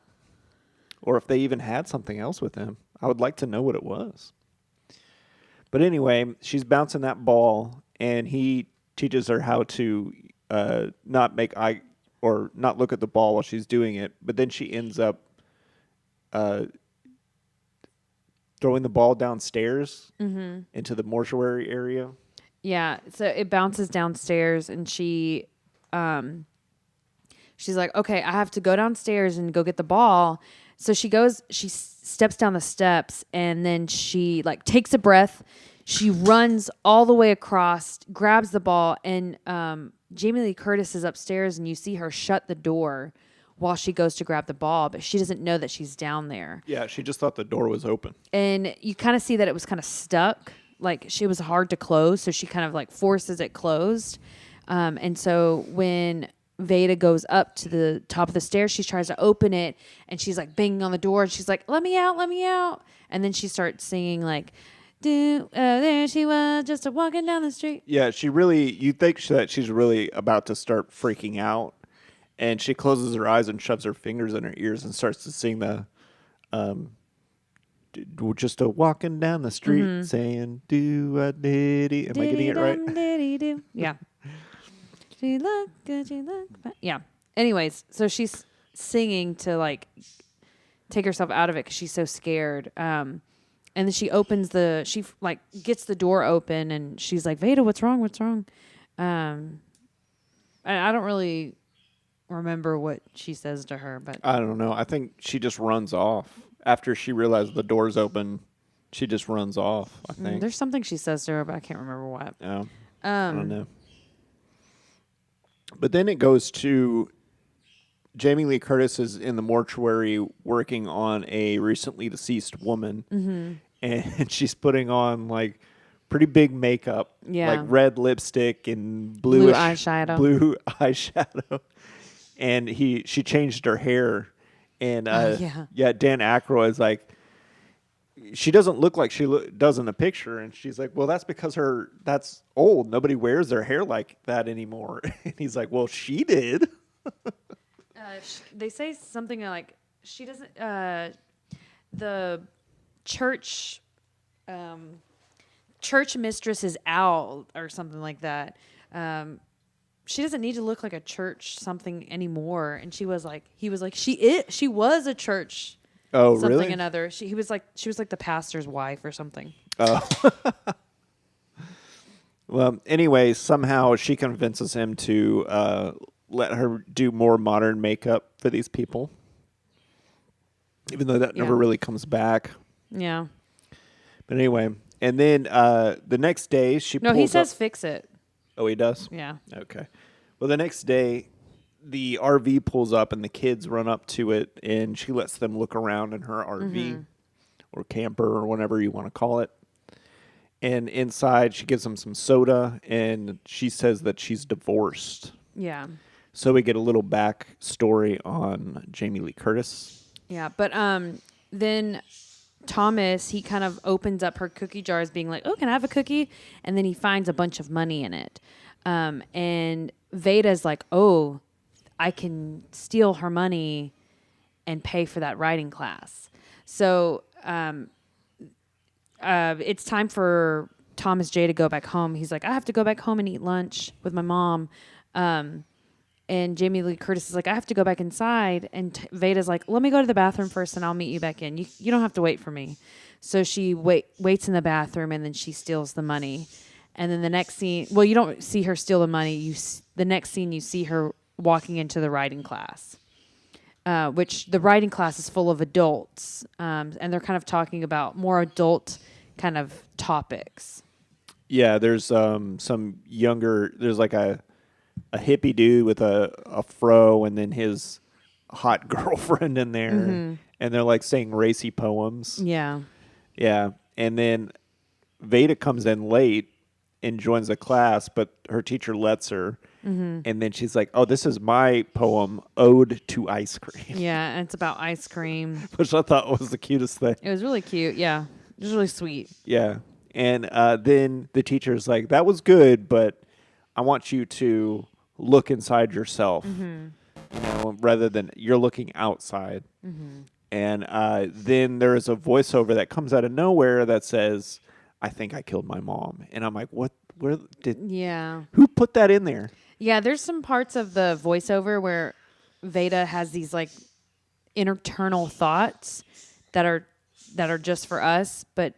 or if they even had something else with him. I would like to know what it was. But anyway, she's bouncing that ball, and he teaches her how to not make eye or not look at the ball while she's doing it. But then she ends up throwing the ball downstairs into the mortuary area. Yeah, so it bounces downstairs, and she's like, "Okay, I have to go downstairs and go get the ball." So she steps down the steps, and then she takes a breath. She runs all the way across, grabs the ball, and Jamie Lee Curtis is upstairs, and you see her shut the door while she goes to grab the ball, but she doesn't know that she's down there. Yeah, she just thought the door was open. And you kind of see that it was kind of stuck. She was hard to close, so she kind of forces it closed. And so when Veda goes up to the top of the stairs, she tries to open it, and she's banging on the door, and she's like, "Let me out, let me out." And then she starts singing there she was, just walking down the street. Yeah, you think that she's really about to start freaking out. And she closes her eyes and shoves her fingers in her ears and starts to sing the, just a walking down the street saying, do-a-diddy. Am I getting it right? Diddy-dum-diddy-do. Yeah. She look good, she look bad. Yeah. Anyways, so she's singing to take herself out of it because she's so scared. And then she gets the door open, and she's like, "Veda, what's wrong? What's wrong?" I don't really remember what she says to her, but I don't know. I think she just runs off after she realizes the door's open. She just runs off. I think there's something she says to her, but I can't remember what. Yeah, I don't know. But then it goes to Jamie Lee Curtis is in the mortuary working on a recently deceased woman, and she's putting on pretty big makeup, red lipstick and blue eyeshadow. And she changed her hair, and Dan Aykroyd's like, she doesn't look like she does in the picture. And she's like, well, that's because that's old. Nobody wears their hair like that anymore. And he's like, well, she did. They say something like she doesn't. The church mistress is out or something like that. She doesn't need to look like a church something anymore. And he was like, she was a church. Oh, something really? Another. She was like the pastor's wife or something. Oh. Well, anyway, somehow she convinces him to let her do more modern makeup for these people, even though that never really comes back. Yeah. But anyway, and then the next day he says fix it. Oh, he does? Yeah. Okay. Well, the next day, the RV pulls up and the kids run up to it, and she lets them look around in her RV or camper or whatever you want to call it. And inside, she gives them some soda, and she says that she's divorced. Yeah. So we get a little backstory on Jamie Lee Curtis. Yeah, but then Thomas, he kind of opens up her cookie jars being like, oh, can I have a cookie? And then he finds a bunch of money in it. And Veda's like, oh, I can steal her money and pay for that writing class. So it's time for Thomas J to go back home. He's like, I have to go back home and eat lunch with my mom. And Jamie Lee Curtis is like, I have to go back inside. And Veda's like, let me go to the bathroom first and I'll meet you back in. You don't have to wait for me. So she waits in the bathroom and then she steals the money. And then the next scene, well, you don't see her steal the money. The next scene, you see her walking into the writing class, which the writing class is full of adults. And they're kind of talking about more adult kind of topics. Yeah, there's some younger, there's like a hippie dude with a fro and then his hot girlfriend in there. Mm-hmm. And they're like saying racy poems. Yeah. Yeah. And then Veda comes in late and joins the class, but her teacher lets her. Mm-hmm. And then she's like, oh, this is my poem, Ode to Ice Cream. Yeah, and it's about ice cream. Which I thought was the cutest thing. It was really cute. Yeah. It was really sweet. Yeah. And then the teacher's like, that was good, but I want you to look inside yourself, rather than you're looking outside. Mm-hmm. And then there is a voiceover that comes out of nowhere that says, I think I killed my mom. And I'm like, what? Who put that in there? Yeah, there's some parts of the voiceover where Veda has these like internal thoughts that are just for us, but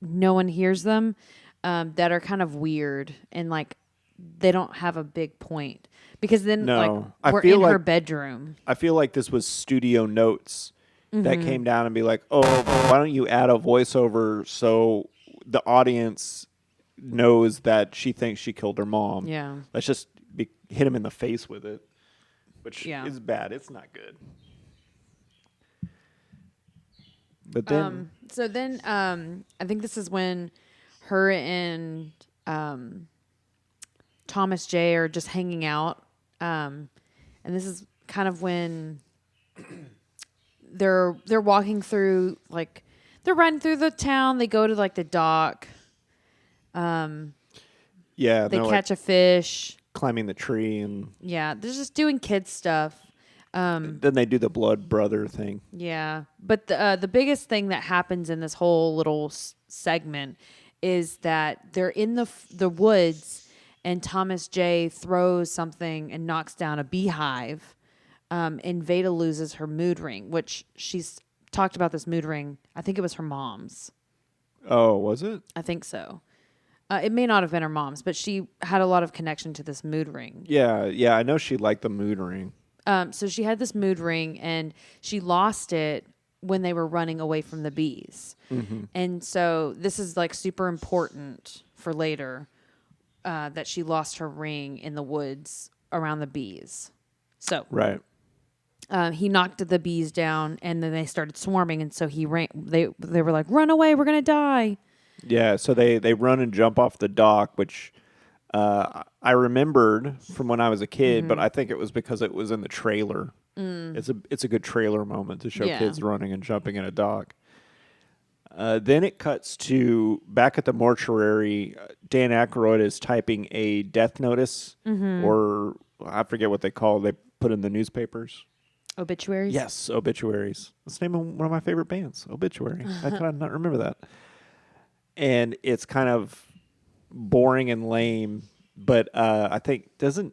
no one hears them, that are kind of weird and like they don't have a big point. Because then we're in her bedroom. I feel like this was studio notes that came down and be like, oh, why don't you add a voiceover so the audience knows that she thinks she killed her mom. Yeah. Let's just hit him in the face with it, which is bad. It's not good. But then... I think this is when her and Thomas J are just hanging out. And this is kind of when they're walking through, like, they're running through the town. They go to, like, the dock. They catch a fish. Climbing the tree. And yeah, they're just doing kid stuff. Then they do the blood brother thing. Yeah. But the biggest thing that happens in this whole little segment is that they're in the woods and Thomas J throws something and knocks down a beehive. And Veda loses her mood ring, which she's talked about this mood ring. I think it was her mom's. Oh, was it? I think so. It may not have been her mom's, but she had a lot of connection to this mood ring. Yeah. I know she liked the mood ring. So she had this mood ring, and she lost it when they were running away from the bees. Mm-hmm. And so this is like super important for later, that she lost her ring in the woods around the bees. So right. He knocked the bees down, and then they started swarming, and so he ran. They were like, "Run away! We're gonna die!" Yeah. So they run and jump off the dock, which I remembered from when I was a kid, but I think it was because it was in the trailer. It's a good trailer moment to show kids running and jumping in a dock. Then it cuts to back at the mortuary. Dan Aykroyd is typing a death notice, or I forget what they call it. They put in the newspapers. Obituaries? Yes, obituaries. That's the name of one of my favorite bands, Obituary. How could I not remember that? And it's kind of boring and lame, but I think, doesn't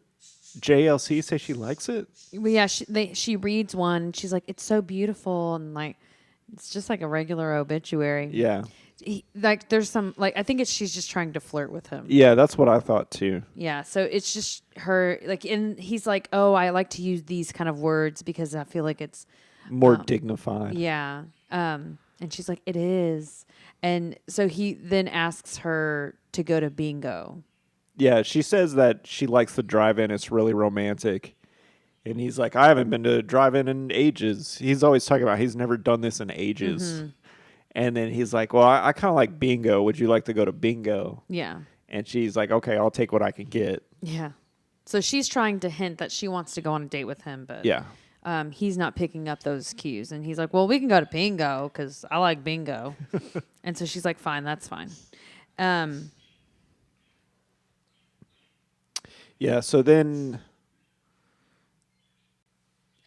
JLC say she likes it? Well, yeah, she reads one. She's like, it's so beautiful, and like, it's just like a regular obituary. Yeah. Like, there's some, like, I think she's just trying to flirt with him. Yeah, that's what I thought too. Yeah, so it's just her, like, and he's like, oh, I like to use these kind of words because I feel like it's more dignified. Yeah. And she's like, it is. And so he then asks her to go to bingo. Yeah, she says that she likes the drive-in. It's really romantic. And he's like, I haven't been to drive-in in ages. He's always talking about he's never done this in ages. And then he's like, well, I kind of like bingo. Would you like to go to bingo? Yeah. And she's like, okay, I'll take what I can get. Yeah. So she's trying to hint that she wants to go on a date with him, but Yeah. He's not picking up those cues. And he's like, well, we can go to bingo because I like bingo. And so she's like, fine, that's fine. Yeah, so then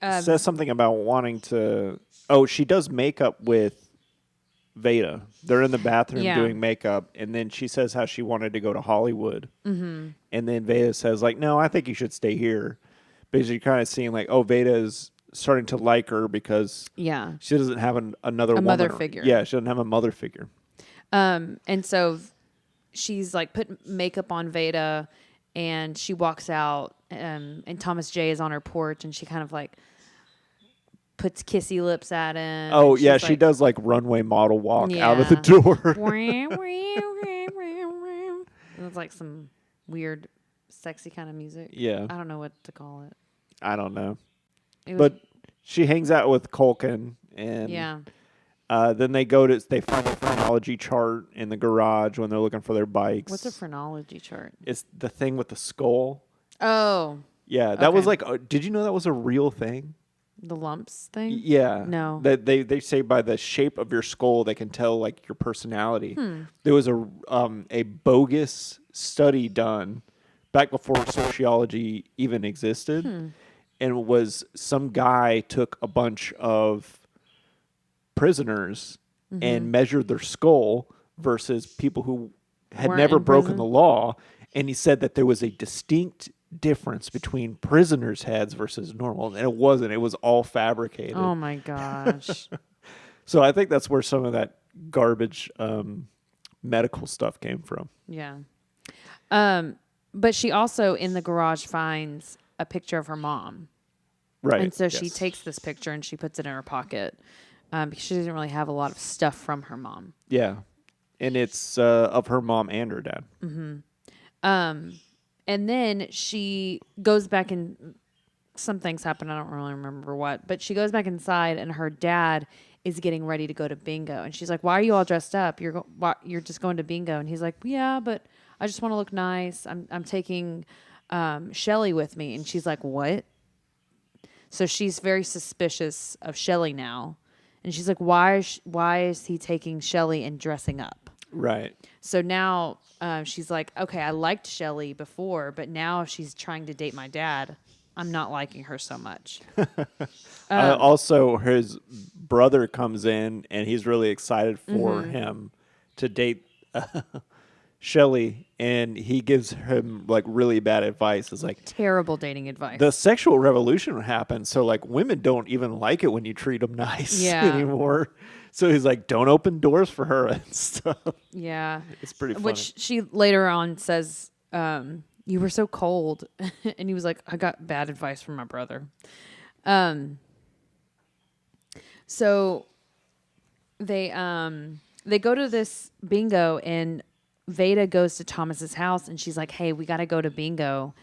says something about wanting to... Oh, she does makeup with Veda. They're in the bathroom doing makeup, and then she says how she wanted to go to Hollywood. And then Veda says, like, no, I think you should stay here. Because you're kind of seeing, like, oh, Veda is starting to like her because she doesn't have another woman. Mother figure. Yeah, she doesn't have a mother figure. And so she's, like, put makeup on Veda, and she walks out, and Thomas J is on her porch, and she kind of, like, puts kissy lips at him. Oh, yeah, she does, like, runway model walk out of the door. It's like some weird, sexy kind of music. Yeah. I don't know what to call it. I don't know. But she hangs out with Culkin, and then they find a phrenology chart in the garage when they're looking for their bikes. What's a phrenology chart? It's the thing with the skull. Oh. Yeah, that was like, did you know that was a real thing? The lumps thing? Yeah. No. They say by the shape of your skull, they can tell, like, your personality. There was a bogus study done back before sociology even existed. And it was some guy took a bunch of prisoners and measured their skull versus people who had never broken the law. And he said that there was a distinct difference between prisoners' heads versus normal. And it wasn't. It was all fabricated. Oh, my gosh. So I think that's where some of that garbage medical stuff came from. Yeah. But she also, in the garage, finds a picture of her mom. Right. And so she takes this picture and she puts it in her pocket because she doesn't really have a lot of stuff from her mom. Yeah. And it's of her mom and her dad. And then she goes back and some things happen. I don't really remember what. But she goes back inside and her dad is getting ready to go to bingo. And she's like, why are you all dressed up? You're just going to bingo. And he's like, yeah, but I just want to look nice. I'm taking Shelly with me. And she's like, what? So she's very suspicious of Shelly now. And she's like, why is he taking Shelly and dressing up? Right. So now she's like, okay, I liked Shelly before, but now she's trying to date my dad. I'm not liking her so much. Also, his brother comes in, and he's really excited for him to date Shelly, and he gives him, like, really bad advice. It's like, terrible dating advice. the sexual revolution happened, so, like, women don't even like it when you treat them nice anymore. So he's like, don't open doors for her and stuff. Yeah. It's pretty funny. Which she later on says, you were so cold. And he was like, I got bad advice from my brother. So they go to this bingo, and Veda goes to Thomas's house, and she's like, hey, we got to go to bingo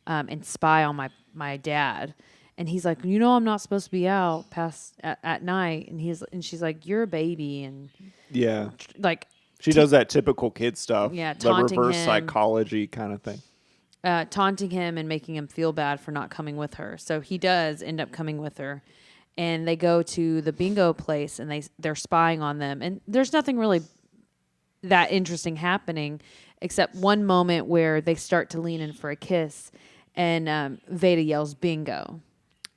and spy on my dad. And he's like, you know, I'm not supposed to be out past at night. And she's like, you're a baby. And yeah, like she does that typical kid stuff. Yeah, the taunting reverse him. psychology kind of thing. Taunting him and making him feel bad for not coming with her. So he does end up coming with her. and they go to the bingo place, and they're spying on them, and there's nothing really that interesting happening, except one moment where they start to lean in for a kiss, and Veda yells bingo.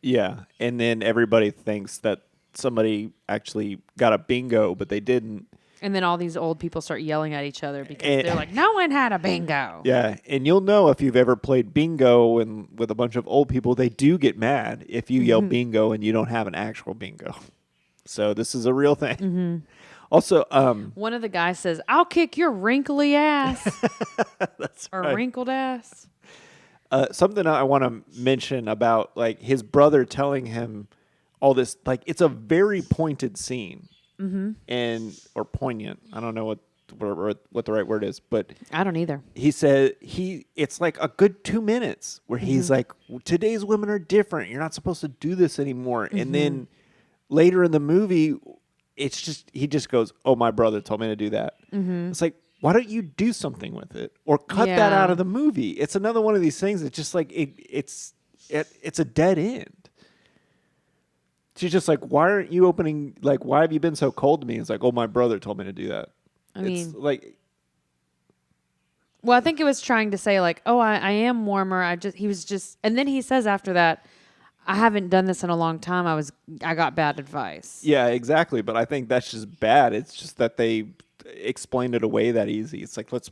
Yeah, and then everybody thinks that somebody actually got a bingo, but they didn't. And then all these old people start yelling at each other because they're like, no one had a bingo. Yeah, and you'll know if you've ever played bingo and with a bunch of old people, they do get mad if you yell bingo and you don't have an actual bingo. So this is a real thing. Mm-hmm. Also, one of the guys says, I'll kick your wrinkly ass. that's or right. wrinkled ass. Something I want to mention about like his brother telling him all this, like it's a very pointed scene. And or poignant. I don't know what the right word is, but I don't either. he said it's like a good 2 minutes where he's like, today's women are different. You're not supposed to do this anymore. And then later in the movie, he just goes, oh, my brother told me to do that. It's like, why don't you do something with it or cut that out of the movie? It's another one of these things that's just like it's a dead end. She's just like, why aren't you opening? Like, why have you been so cold to me? It's like, oh, my brother told me to do that. I mean, like, well, I think it was trying to say like, oh, I am warmer. And then he says after that, I haven't done this in a long time. I got bad advice. yeah, exactly. But I think that's just bad. It's just that they explained it away that easy. It's like, let's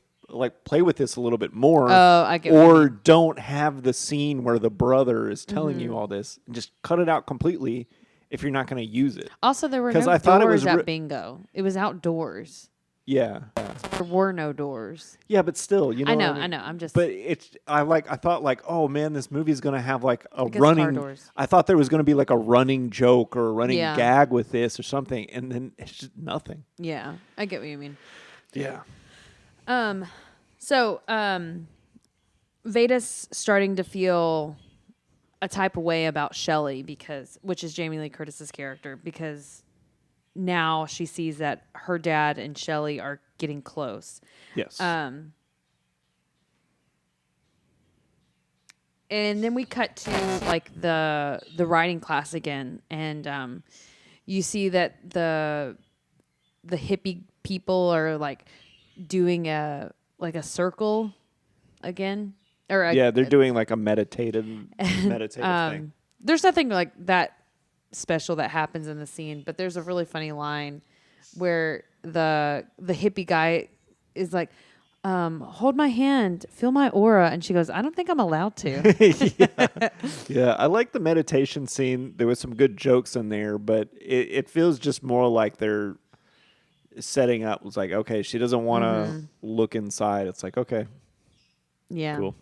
play with this a little bit more. Oh, I get what you mean. Don't have the scene where the brother is telling you all this. Just cut it out completely. If you're not going to use it. Also, there were no doors at bingo. It was outdoors. Yeah. There were no doors. Yeah, but still, you know. I know. I'm just. But I thought like, oh man, this movie is going to have like a car running. doors. I thought there was going to be like a running joke or a running gag with this or something, and then it's just nothing. Yeah, I get what you mean. Yeah. So, Veda's starting to feel a type of way about Shelley which is Jamie Lee Curtis's character, because now she sees that her dad and Shelley are getting close. Yes. And then we cut to like the writing class again, and you see that the hippie people are like doing a circle again. They're doing like a meditative thing. There's nothing like that special that happens in the scene, but there's a really funny line where the hippie guy is like, hold my hand, feel my aura, and she goes, I don't think I'm allowed to. Yeah, I like the meditation scene. There was some good jokes in there, but it feels just more like they're setting up. It's like, okay, she doesn't want to look inside. It's like, okay. Yeah. Cool.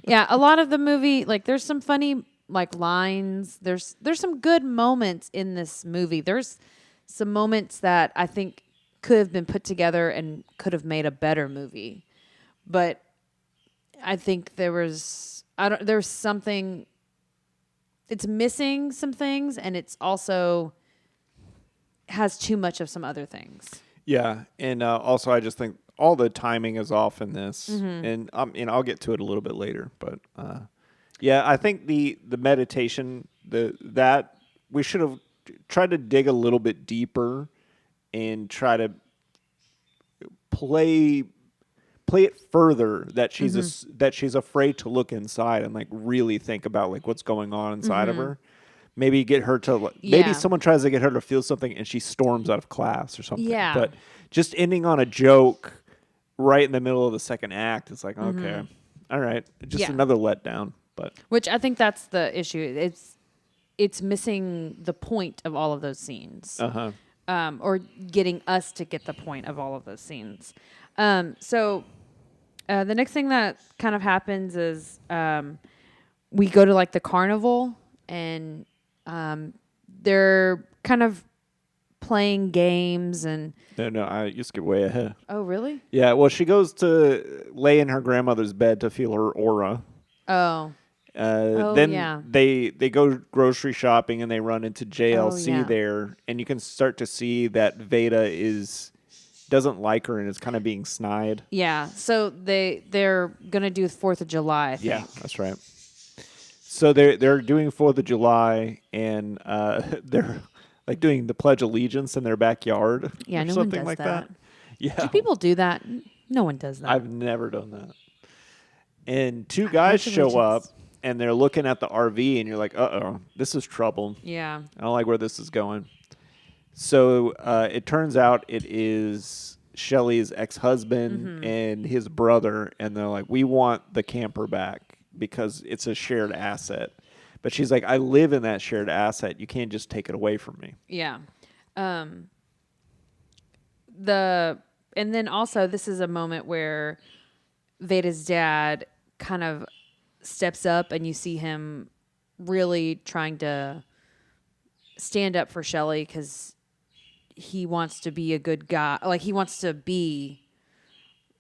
Yeah, a lot of the movie, like there's some funny like lines. There's some good moments in this movie. There's some moments that I think could have been put together and could have made a better movie. But I think there's something, it's missing some things, and it's also has too much of some other things. Yeah, and also I just think all the timing is off in this, and I'll get to it a little bit later. But yeah, I think the meditation, that we should have tried to dig a little bit deeper and try to play it further, that she's afraid to look inside and like really think about like what's going on inside of her. Maybe get her to maybe someone tries to get her to feel something and she storms out of class or something. Yeah. But just ending on a joke right in the middle of the second act, it's like, okay, all right, just another letdown. But which I think that's the issue. It's missing the point of all of those scenes. Or getting us to get the point of all of those scenes. So the next thing that kind of happens is we go to like the carnival, and they're kind of playing games and you skip way ahead. Oh, really? Yeah, well, she goes to lay in her grandmother's bed to feel her aura. Then they go grocery shopping and they run into JLC there, and you can start to see that Veda doesn't like her and is kind of being snide. Yeah, so they're gonna do 4th of July, I think. Yeah, that's right. So they're doing 4th of July, and they're like doing the Pledge of Allegiance in their backyard, Yeah, or no one something does like that. Yeah, Do people do that? No one does that. I've never done that. And two I guys pledge show up, allegiance. and they're looking at the RV, and you're like, "Uh-oh, this is trouble. Yeah. I don't like where this is going." So it turns out it is Shelly's ex-husband and his brother, and they're like, "We want the camper back because it's a shared asset." But she's like, "I live in that shared asset. You can't just take it away from me." Yeah. And then also this is a moment where Veda's dad kind of steps up and you see him really trying to stand up for Shelly because he wants to be a good guy. Like he wants to be.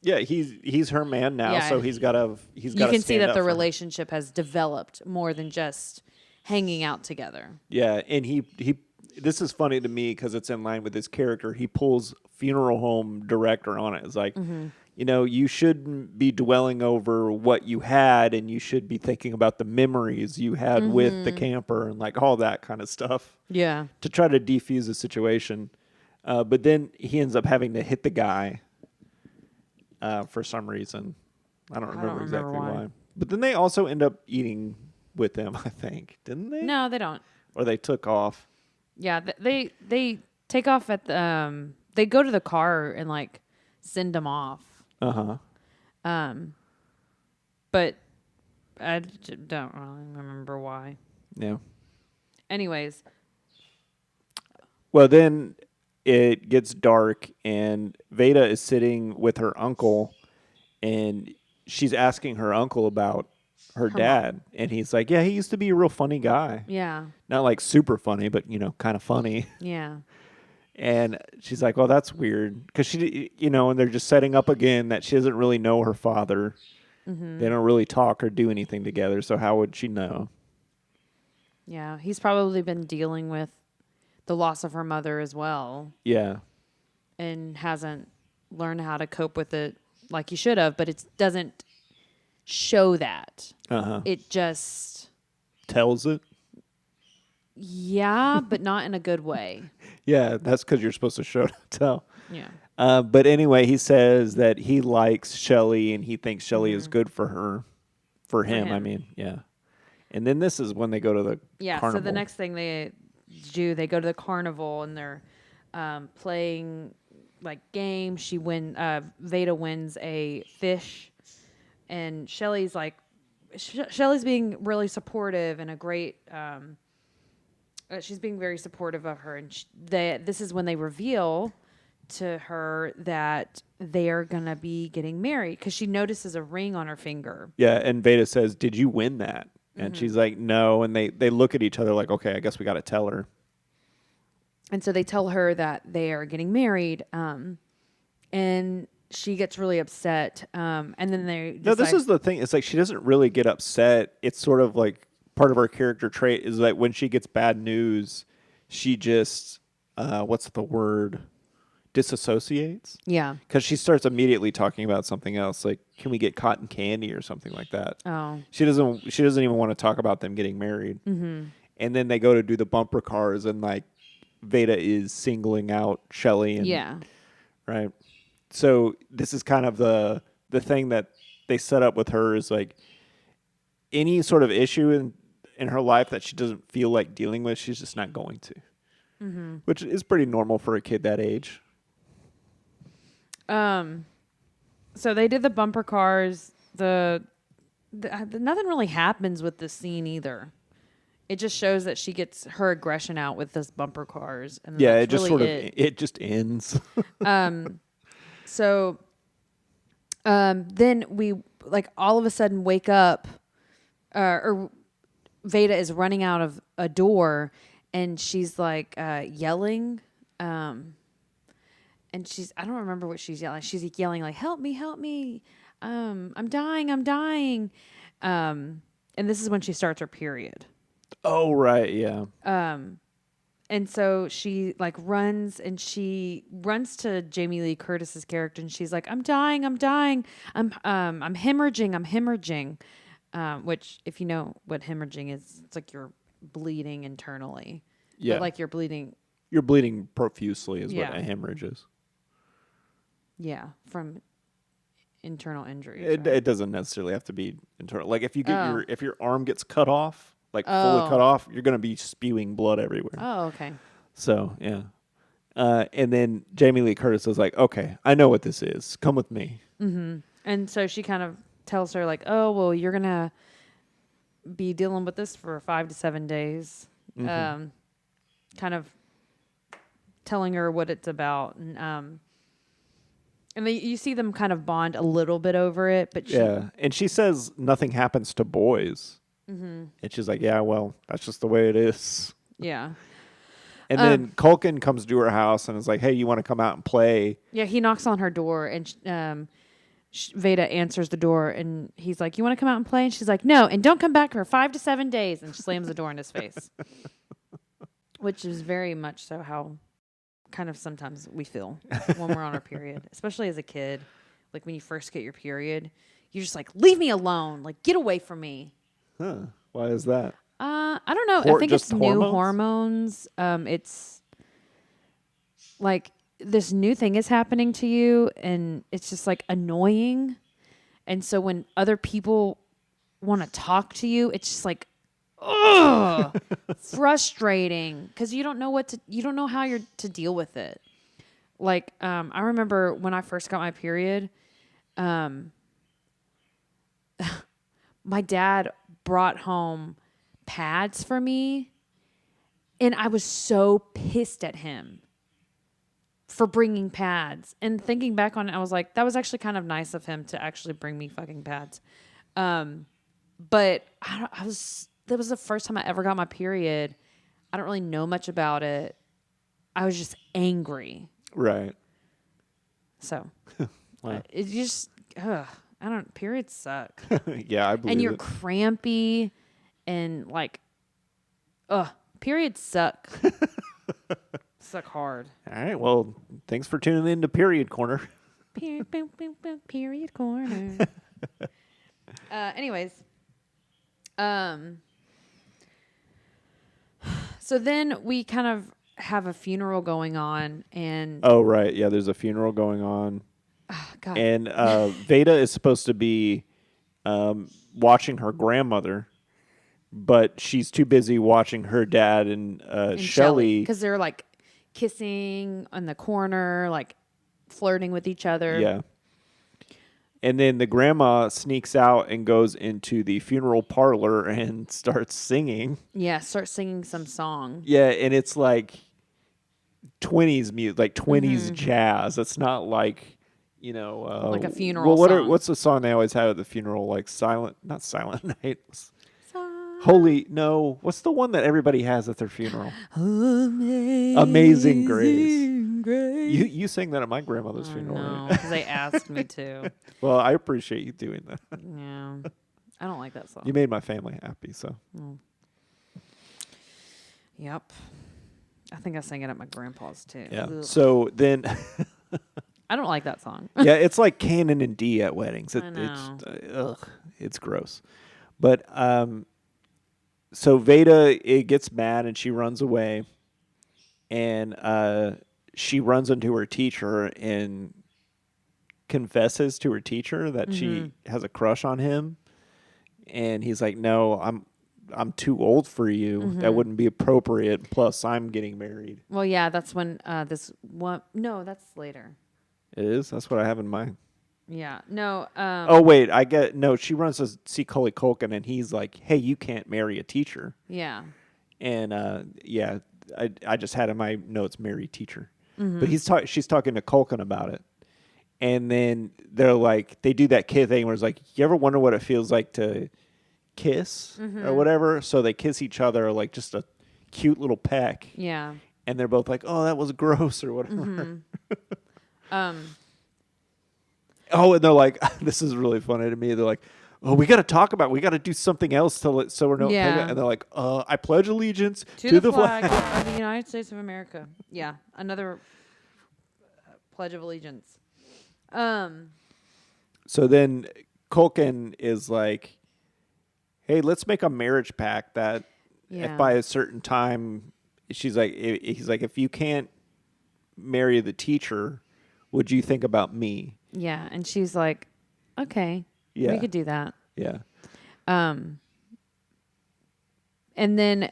Yeah, he's her man now, Yeah. so he's got to You can see that the relationship has developed more than just hanging out together. Yeah, and he this is funny to me because it's in line with his character. He pulls funeral home director on it. It's like, you shouldn't be dwelling over what you had, and you should be thinking about the memories you had with the camper and like all that kind of stuff Yeah. to try to defuse the situation. But then he ends up having to hit the guy for some reason. I don't remember exactly why. But then they also end up eating with him, I think, didn't they? No, they don't. Or they took off. Yeah, they take off at the they go to the car and like send them off. But don't really remember why. Yeah. Anyways, Well, then it gets dark, and Veda is sitting with her uncle, and she's asking her uncle about her dad, and he's like, "Yeah, he used to be a real funny guy. yeah, Not like super funny, but kind of funny." yeah, And she's like, "Well, that's weird," because she, and they're just setting up again that she doesn't really know her father. They don't really talk or do anything together, so how would she know? yeah. He's probably been dealing with the loss of her mother as well, Yeah. and hasn't learned how to cope with it like he should have. But it doesn't show that. It just Tells it. yeah, but not in a good way. Yeah, that's because you're supposed to show to tell. Yeah. But anyway, he says that he likes Shelly and he thinks Shelly is good for her, for him. I him. mean, yeah. And then this is when they go to the carnival. So the next thing they do, they go to the carnival and they're playing like games. Veda wins a fish, and Shelly's like, Shelly's being really supportive and a great. She's being very supportive of her, and this is when they reveal to her that they are gonna be getting married because she notices a ring on her finger. Yeah, and Veda says, "Did you win that?" And she's like, "No." And they look at each other like, "Okay, I guess we got to tell her." And so they tell her that they are getting married, and she gets really upset. And then they No, this is the thing. It's like she doesn't really get upset. It's sort of like part of her character trait is that when she gets bad news, she just what's the word? Disassociates. Yeah. Because she starts immediately talking about something else, like, can we get cotton candy or something like that? Oh. She doesn't even want to talk about them getting married. And then they go to do the bumper cars, and like Veda is singling out Shelly. And, Yeah. Right. So this is kind of the thing that they set up with her is like any sort of issue in her life that she doesn't feel like dealing with, she's just not going to. Which is pretty normal for a kid that age. So they did the bumper cars. Nothing really happens with this scene either. It just shows that she gets her aggression out with this bumper cars, and Yeah, that's it just really it just ends. So, then we like all of a sudden wake up, or Veda is running out of a door, and she's like yelling, and I don't remember what she's yelling. She's yelling like, "Help me, help me! I'm dying, I'm dying!" And this is when she starts her period. Oh, right, yeah. And so she like runs to Jamie Lee Curtis's character, and she's like, "I'm dying, I'm dying, I'm hemorrhaging, I'm hemorrhaging." which if you know what hemorrhaging is, it's like you're bleeding internally. Yeah. But like you're bleeding. You're bleeding profusely is Yeah. what a hemorrhage is. Yeah, from internal injuries. It, Right? it doesn't necessarily have to be internal. Like if you get Oh. if your arm gets cut off, like fully cut off, you're gonna be spewing blood everywhere. Oh, okay. So yeah. And then Jamie Lee Curtis was like, "Okay, I know what this is. Come with me." Mm-hmm. And so she kind of tells her like, "Oh, well, you're gonna be dealing with this for 5 to 7 days." Mm-hmm. Kind of telling her what it's about, and you see them kind of bond a little bit over it. But Yeah, and she says nothing happens to boys, and she's like, "Yeah, well, that's just the way it is." yeah. And then Culkin comes to her house and is like, "Hey, you want to come out and play?" Yeah, he knocks on her door, and Veda answers the door, and he's like, "You want to come out and play?" And she's like, "No, and don't come back for 5 to 7 days." And she slams the door in his face, which is very much so how kind of sometimes we feel when we're on our period, especially as a kid. Like when you first get your period, you're just like, "Leave me alone! Like, get away from me." Huh? Why is that? I don't know. I think just it's new hormones? hormones. It's like this new thing is happening to you, and it's just like annoying. And so when other people want to talk to you, it's just like, ugh, frustrating because you don't know how you're to deal with it. Like, I remember when I first got my period, my dad brought home pads for me, and I was so pissed at him for bringing pads. And thinking back on it, I was like, that was actually kind of nice of him to actually bring me fucking pads. But that was the first time I ever got my period. I don't really know much about it. I was just angry. Right. So Wow. it just, periods suck. Yeah, I believe And you're it. crampy and like, periods suck. Suck hard. All right. Well, thanks for tuning in to Period Corner. Period corner. Anyways, so then we kind of have a funeral going on, and Oh, right. Yeah, there's a funeral going on. God, And Veda is supposed to be watching her grandmother, but she's too busy watching her dad and Shelley. because they're like kissing on the corner, like flirting with each other. Yeah. And then the grandma sneaks out and goes into the funeral parlor and starts singing. Yeah, start singing some song. Yeah, and it's like 20s music, like 20s jazz. It's not like, Like a funeral song. What's the song they always have at the funeral? Like not Silent Night. What's the one that everybody has at their funeral? Amazing Grace. You sang that at my grandmother's funeral, No, right? because they asked me to. Well, I appreciate you doing that. Yeah, I don't like that song. You made my family happy, so. Yep. I think I sang it at my grandpa's too. Yeah. Ugh. So then, I don't like that song. yeah, it's like canon and D at weddings. I know. It's gross. But so Veda gets mad and she runs away, and she runs into her teacher and confesses to her teacher that she has a crush on him, and he's like, "No, I'm too old for you. That wouldn't be appropriate. Plus, I'm getting married." Well, yeah, that's when this one. No, that's later. It is. That's what I have in mind. Yeah. No. Oh wait, she runs to see Cully Culkin, and he's like, "Hey, you can't marry a teacher." Yeah. And I just had in my notes marry teacher, but she's talking to Culkin about it, and then they're like, they do that kid thing where it's like, you ever wonder what it feels like to kiss or whatever? So they kiss each other like just a cute little peck. Yeah. And they're both like, "Oh, that was gross," or whatever. Oh, and they're like, this is really funny to me. They're like, "Oh, we got to do something else so we're no." Yeah. And they're like, "I pledge allegiance To the flag of the United States of America." Yeah. Another Pledge of Allegiance. So then Culkin is like, hey, let's make a marriage pact that Yeah. if by a certain time, he's like, if you can't marry the teacher, would you think about me? Yeah. And she's like, okay, Yeah. we could do that. Yeah. And then,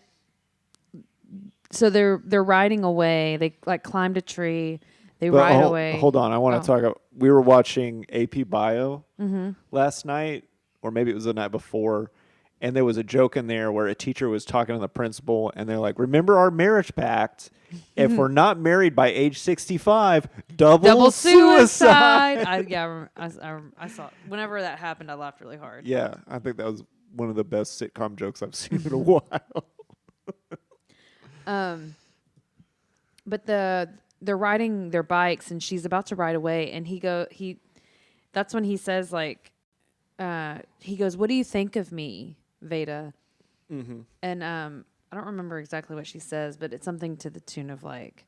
so they're riding away. They like climbed a tree. They But ride away. hold on. I want to Oh. talk about, we were watching AP Bio last night, or maybe it was the night before. And there was a joke in there where a teacher was talking to the principal, and they're like, remember our marriage pact? If we're not married by age 65, double suicide. I saw. Whenever that happened, I laughed really hard. Yeah, I think that was one of the best sitcom jokes I've seen in a while. But they're riding their bikes, and she's about to ride away, and that's when he says like, he goes, "What do you think of me, Veda?" Mm-hmm. And I don't remember exactly what she says, but it's something to the tune of like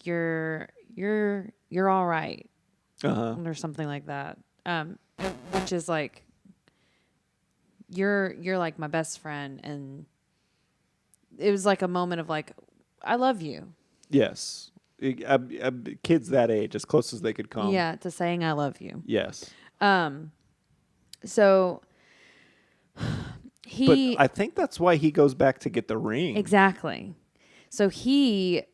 you're all right, or something like that. Which is like, you're like my best friend, and it was like a moment of like, I love you. Yes. Kids that age, as close as they could come. Yeah, to saying I love you. Yes. So But I think that's why he goes back to get the ring. Exactly. So she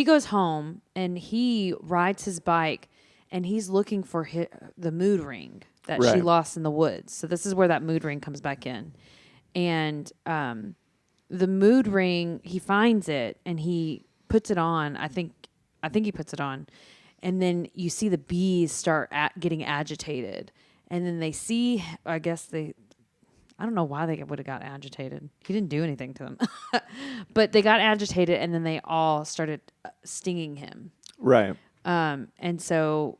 goes home, and he rides his bike, and he's looking for the mood ring that she Right. lost in the woods. So this is where that mood ring comes back in. And the mood ring, he finds it, and he puts it on. I think he puts it on. And then you see the bees start getting agitated. And then they see, I don't know why they would have got agitated. He didn't do anything to them. But they got agitated, and then they all started stinging him. Right. And so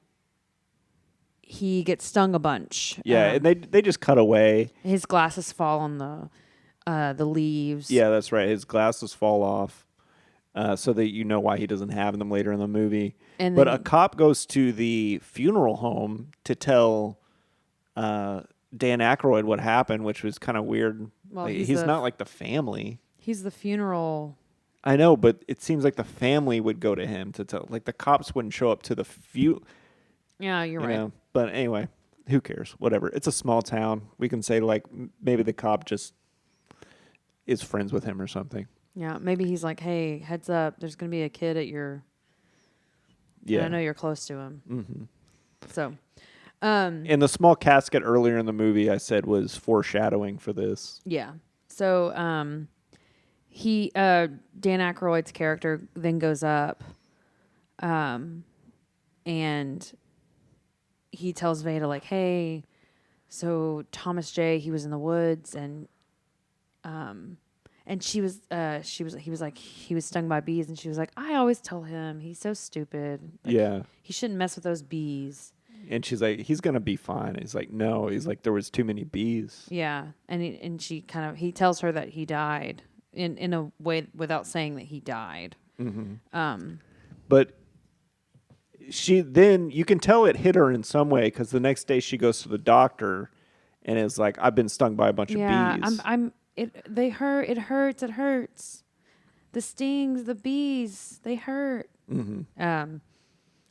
he gets stung a bunch. Yeah, and they just cut away. His glasses fall on the leaves. Yeah, that's right. His glasses fall off, so that you know why he doesn't have them later in the movie. And but then a cop goes to the funeral home to tell Dan Aykroyd what happened, which was kind of weird. Well, Like, he's he's the- not like the family. He's the funeral. I know, but it seems like the family would go to him to tell. Like the cops wouldn't show up to the Yeah, you're right. know. But anyway, who cares? Whatever. It's a small town. We can say like maybe the cop just is friends with him or something. Yeah, maybe he's like, hey, heads up, there's going to be a kid at your... Yeah. And I know you're close to him. Mm-hmm. So... And the small casket earlier in the movie, I said, was foreshadowing for this. Yeah. So Dan Aykroyd's character then goes up, and he tells Veda like, "Hey, so Thomas J, he was in the woods, and he was like, he was stung by bees, and she was like, I always tell him he's so stupid. Like, Yeah. he shouldn't mess with those bees." And she's like, he's going to be fine. He's like, no. He's like, there was too many bees. Yeah, and he tells her that he died in a way without saying that he died. Mm-hmm. But you can tell it hit her in some way because the next day she goes to the doctor and is like, I've been stung by a bunch of bees. They hurt. It hurts. The stings, the bees, they hurt. Mm-hmm.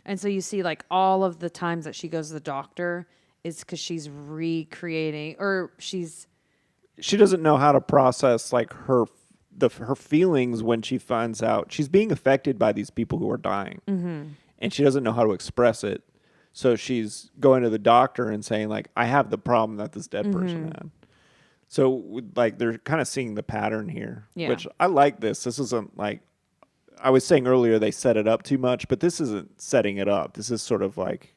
And so you see like all of the times that she goes to the doctor is because she's recreating, or she doesn't know how to process like her feelings when she finds out she's being affected by these people who are dying, and she doesn't know how to express it. So she's going to the doctor and saying like, I have the problem that this dead person had. So like they're kind of seeing the pattern here, which I like this. This isn't like, I was saying earlier, they set it up too much, but this isn't setting it up. This is sort of like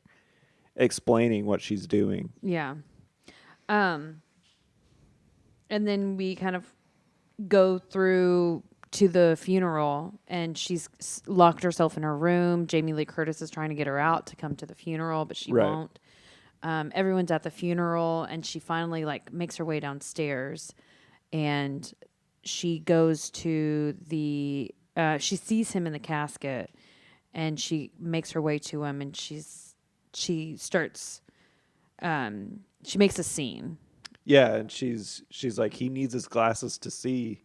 explaining what she's doing. Yeah. And then we kind of go through to the funeral, and she's locked herself in her room. Jamie Lee Curtis is trying to get her out to come to the funeral, but she won't. Everyone's at the funeral, and she finally like makes her way downstairs, and she goes to the she sees him in the casket, and she makes her way to him, and she makes a scene. Yeah, and she's like, he needs his glasses to see.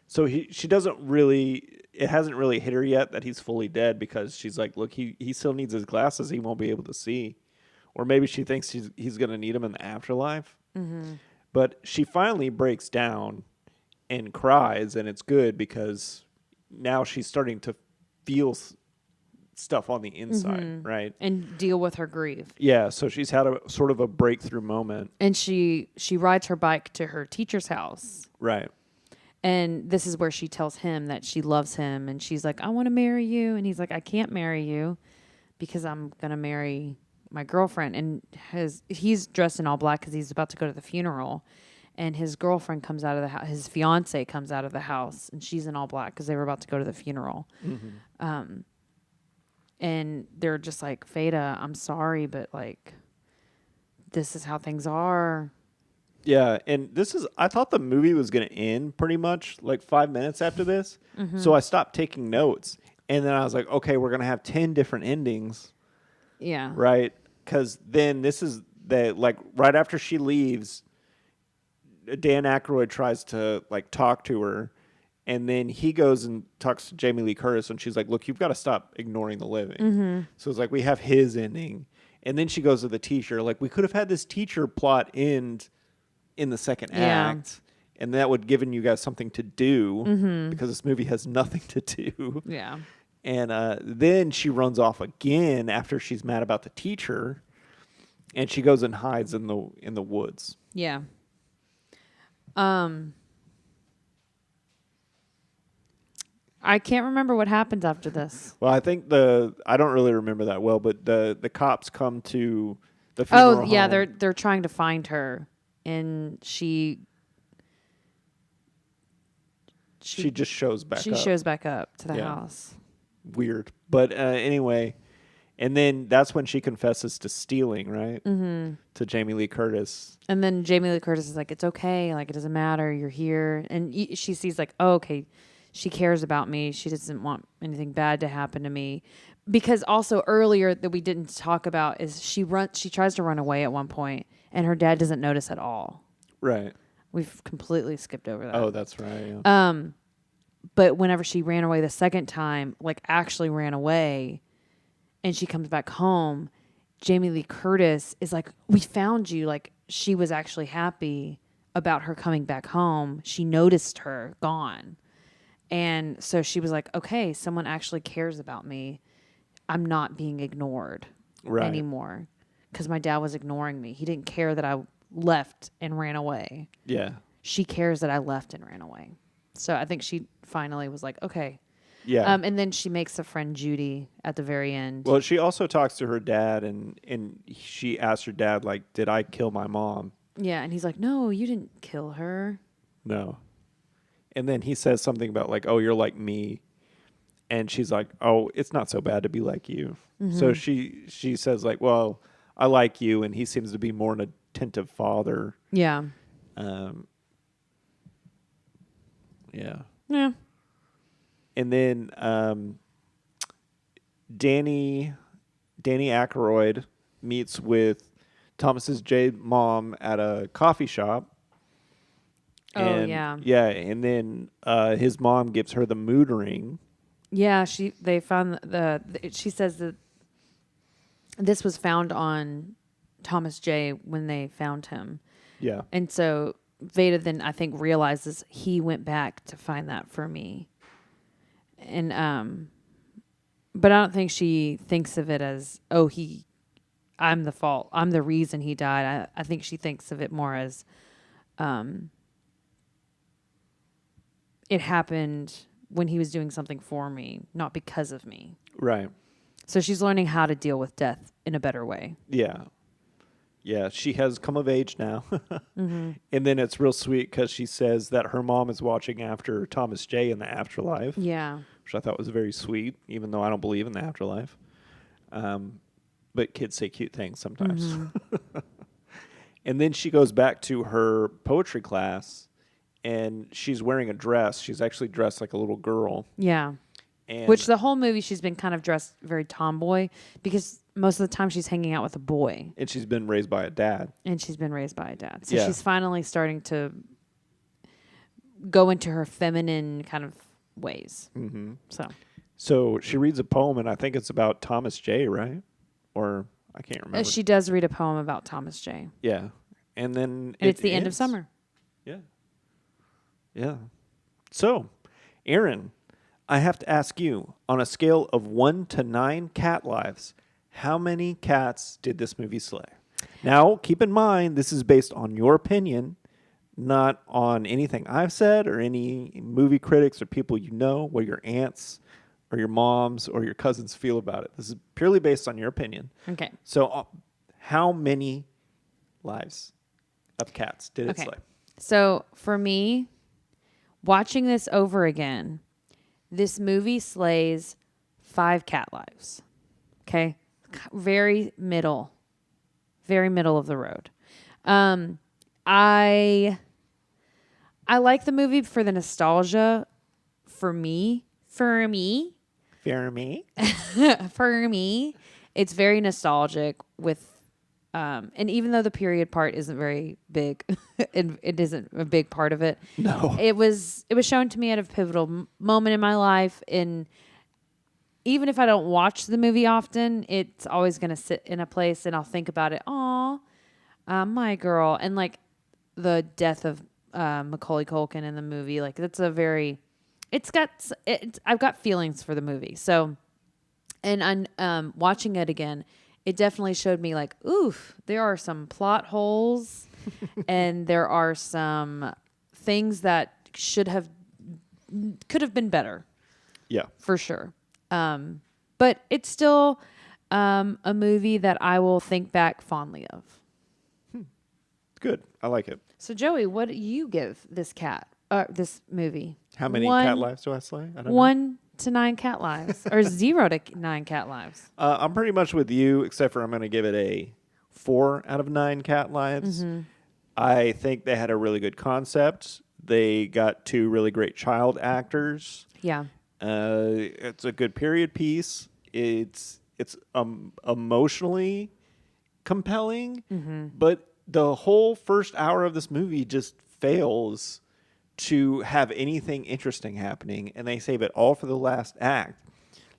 So she doesn't really, it hasn't really hit her yet that he's fully dead, because she's like, look, he still needs his glasses. He won't be able to see. Or maybe she thinks he's going to need them in the afterlife. Mm-hmm. But she finally breaks down and cries, and it's good because now she's starting to feel stuff on the inside, right? And deal with her grief. Yeah, so she's had a sort of a breakthrough moment. And she rides her bike to her teacher's house. Right. And this is where she tells him that she loves him. And she's like, I want to marry you. And he's like, I can't marry you because I'm going to marry my girlfriend. And he's dressed in all black because he's about to go to the funeral. And his girlfriend comes out of the house. His fiance comes out of the house. And she's in all black because they were about to go to the funeral. Mm-hmm. And they're just like, Feta, I'm sorry, but like, this is how things are. Yeah, and I thought the movie was going to end pretty much like 5 minutes after this. Mm-hmm. So I stopped taking notes. And then I was like, okay, we're going to have 10 different endings. Yeah. Right? Because then this is like right after she leaves, Dan Aykroyd tries to like talk to her. And then he goes and talks to Jamie Lee Curtis. And she's like, look, you've got to stop ignoring the living. Mm-hmm. So it's like, we have his ending. And then she goes to the teacher. Like, we could have had this teacher plot end in the second act, and that would given you guys something to do, because this movie has nothing to do. Yeah. And then she runs off again after she's mad about the teacher, and she goes and hides in the woods. Yeah. I can't remember what happens after this. Well, I think I don't really remember that well, but the cops come to the funeral home. Yeah, they're trying to find her. And she just shows back up. She shows back up to the house. Weird. But anyway, and then that's when she confesses to stealing, right? Mm-hmm. To Jamie Lee Curtis. And then Jamie Lee Curtis is like, it's okay. Like, it doesn't matter. You're here. And she sees like, oh, okay, she cares about me. She doesn't want anything bad to happen to me. Because also earlier that we didn't talk about is she tries to run away at one point. And her dad doesn't notice at all. Right. We've completely skipped over that. Oh, that's right. Yeah. But whenever she ran away the second time, like actually ran away, and she comes back home, Jamie Lee Curtis is like, we found you. Like, she was actually happy about her coming back home. She noticed her gone. And so she was like, okay, someone actually cares about me. I'm not being ignored anymore. Because my dad was ignoring me. He didn't care that I left and ran away. Yeah. She cares that I left and ran away. So I think she finally was like, okay. Yeah. And then she makes a friend Judy at the very end. Well, she also talks to her dad, and she asks her dad, like, did I kill my mom? Yeah, and he's like, no, you didn't kill her. No. And then he says something about, like, oh, you're like me. And she's like, oh, it's not so bad to be like you. Mm-hmm. So she says, like, well, I like you, and he seems to be more an attentive father. Yeah. Yeah. Yeah. And then Danny Aykroyd meets with Thomas's mom at a coffee shop. And, yeah, and then his mom gives her the mood ring. Yeah, they found she says that this was found on Thomas J when they found him. Yeah. And so Veda then, I think, realizes he went back to find that for me. And but I don't think she thinks of it as, oh, I'm the fault. I'm the reason he died. I think she thinks of it more as it happened when he was doing something for me, not because of me. Right. So she's learning how to deal with death in a better way. Yeah. Yeah, she has come of age now. Mm-hmm. And then it's real sweet because she says that her mom is watching after Thomas J in the afterlife. Yeah. Which I thought was very sweet, even though I don't believe in the afterlife. But kids say cute things sometimes. Mm-hmm. And then she goes back to her poetry class, and she's wearing a dress. She's actually dressed like a little girl. Yeah. And Which the whole movie she's been kind of dressed very tomboy because most of the time she's hanging out with a boy. And she's been raised by a dad. And she's been raised by a dad. So Yeah. she's finally starting to go into her feminine kind of ways. Mm-hmm. So she reads a poem, and I think it's about Thomas J., right? Or I can't remember. She does read a poem about Thomas J. Yeah. And then And it's the end of summer. Yeah. Yeah. So, Aaron, I have to ask you, on a scale of 1 to 9 cat lives, how many cats did this movie slay? Now, keep in mind, this is based on your opinion, not on anything I've said or any movie critics or people you know, what your aunts or your moms or your cousins feel about it. This is purely based on your opinion. Okay. So, how many lives of cats did it slay? So, for me, watching this over again, this movie slays 5 cat lives. Okay? Very middle of the road. I like the movie for the nostalgia. For me, it's very nostalgic with, and even though the period part isn't very big, it isn't a big part of it. No, it was shown to me at a pivotal moment in my life. And even if I don't watch the movie often, it's always going to sit in a place, and I'll think about it. Aw, my girl, and like the death of Macaulay Culkin in the movie, like that's a very. I've got feelings for the movie. So, and I'm watching it again. It definitely showed me like, oof, there are some plot holes and there are some things that could have been better. Yeah, for sure. But it's still a movie that I will think back fondly of. Good. I like it. So Joey, what do you give this movie? How many cat lives do I slay? I don't 1 to 9 cat lives, or 0 to 9 cat lives. I'm pretty much with you, except for I'm going to give it a 4 out of 9 cat lives. Mm-hmm. I think they had a really good concept. They got 2 really great child actors. Yeah. It's a good period piece. It's emotionally compelling, but the whole first hour of this movie just fails to have anything interesting happening, and they save it all for the last act.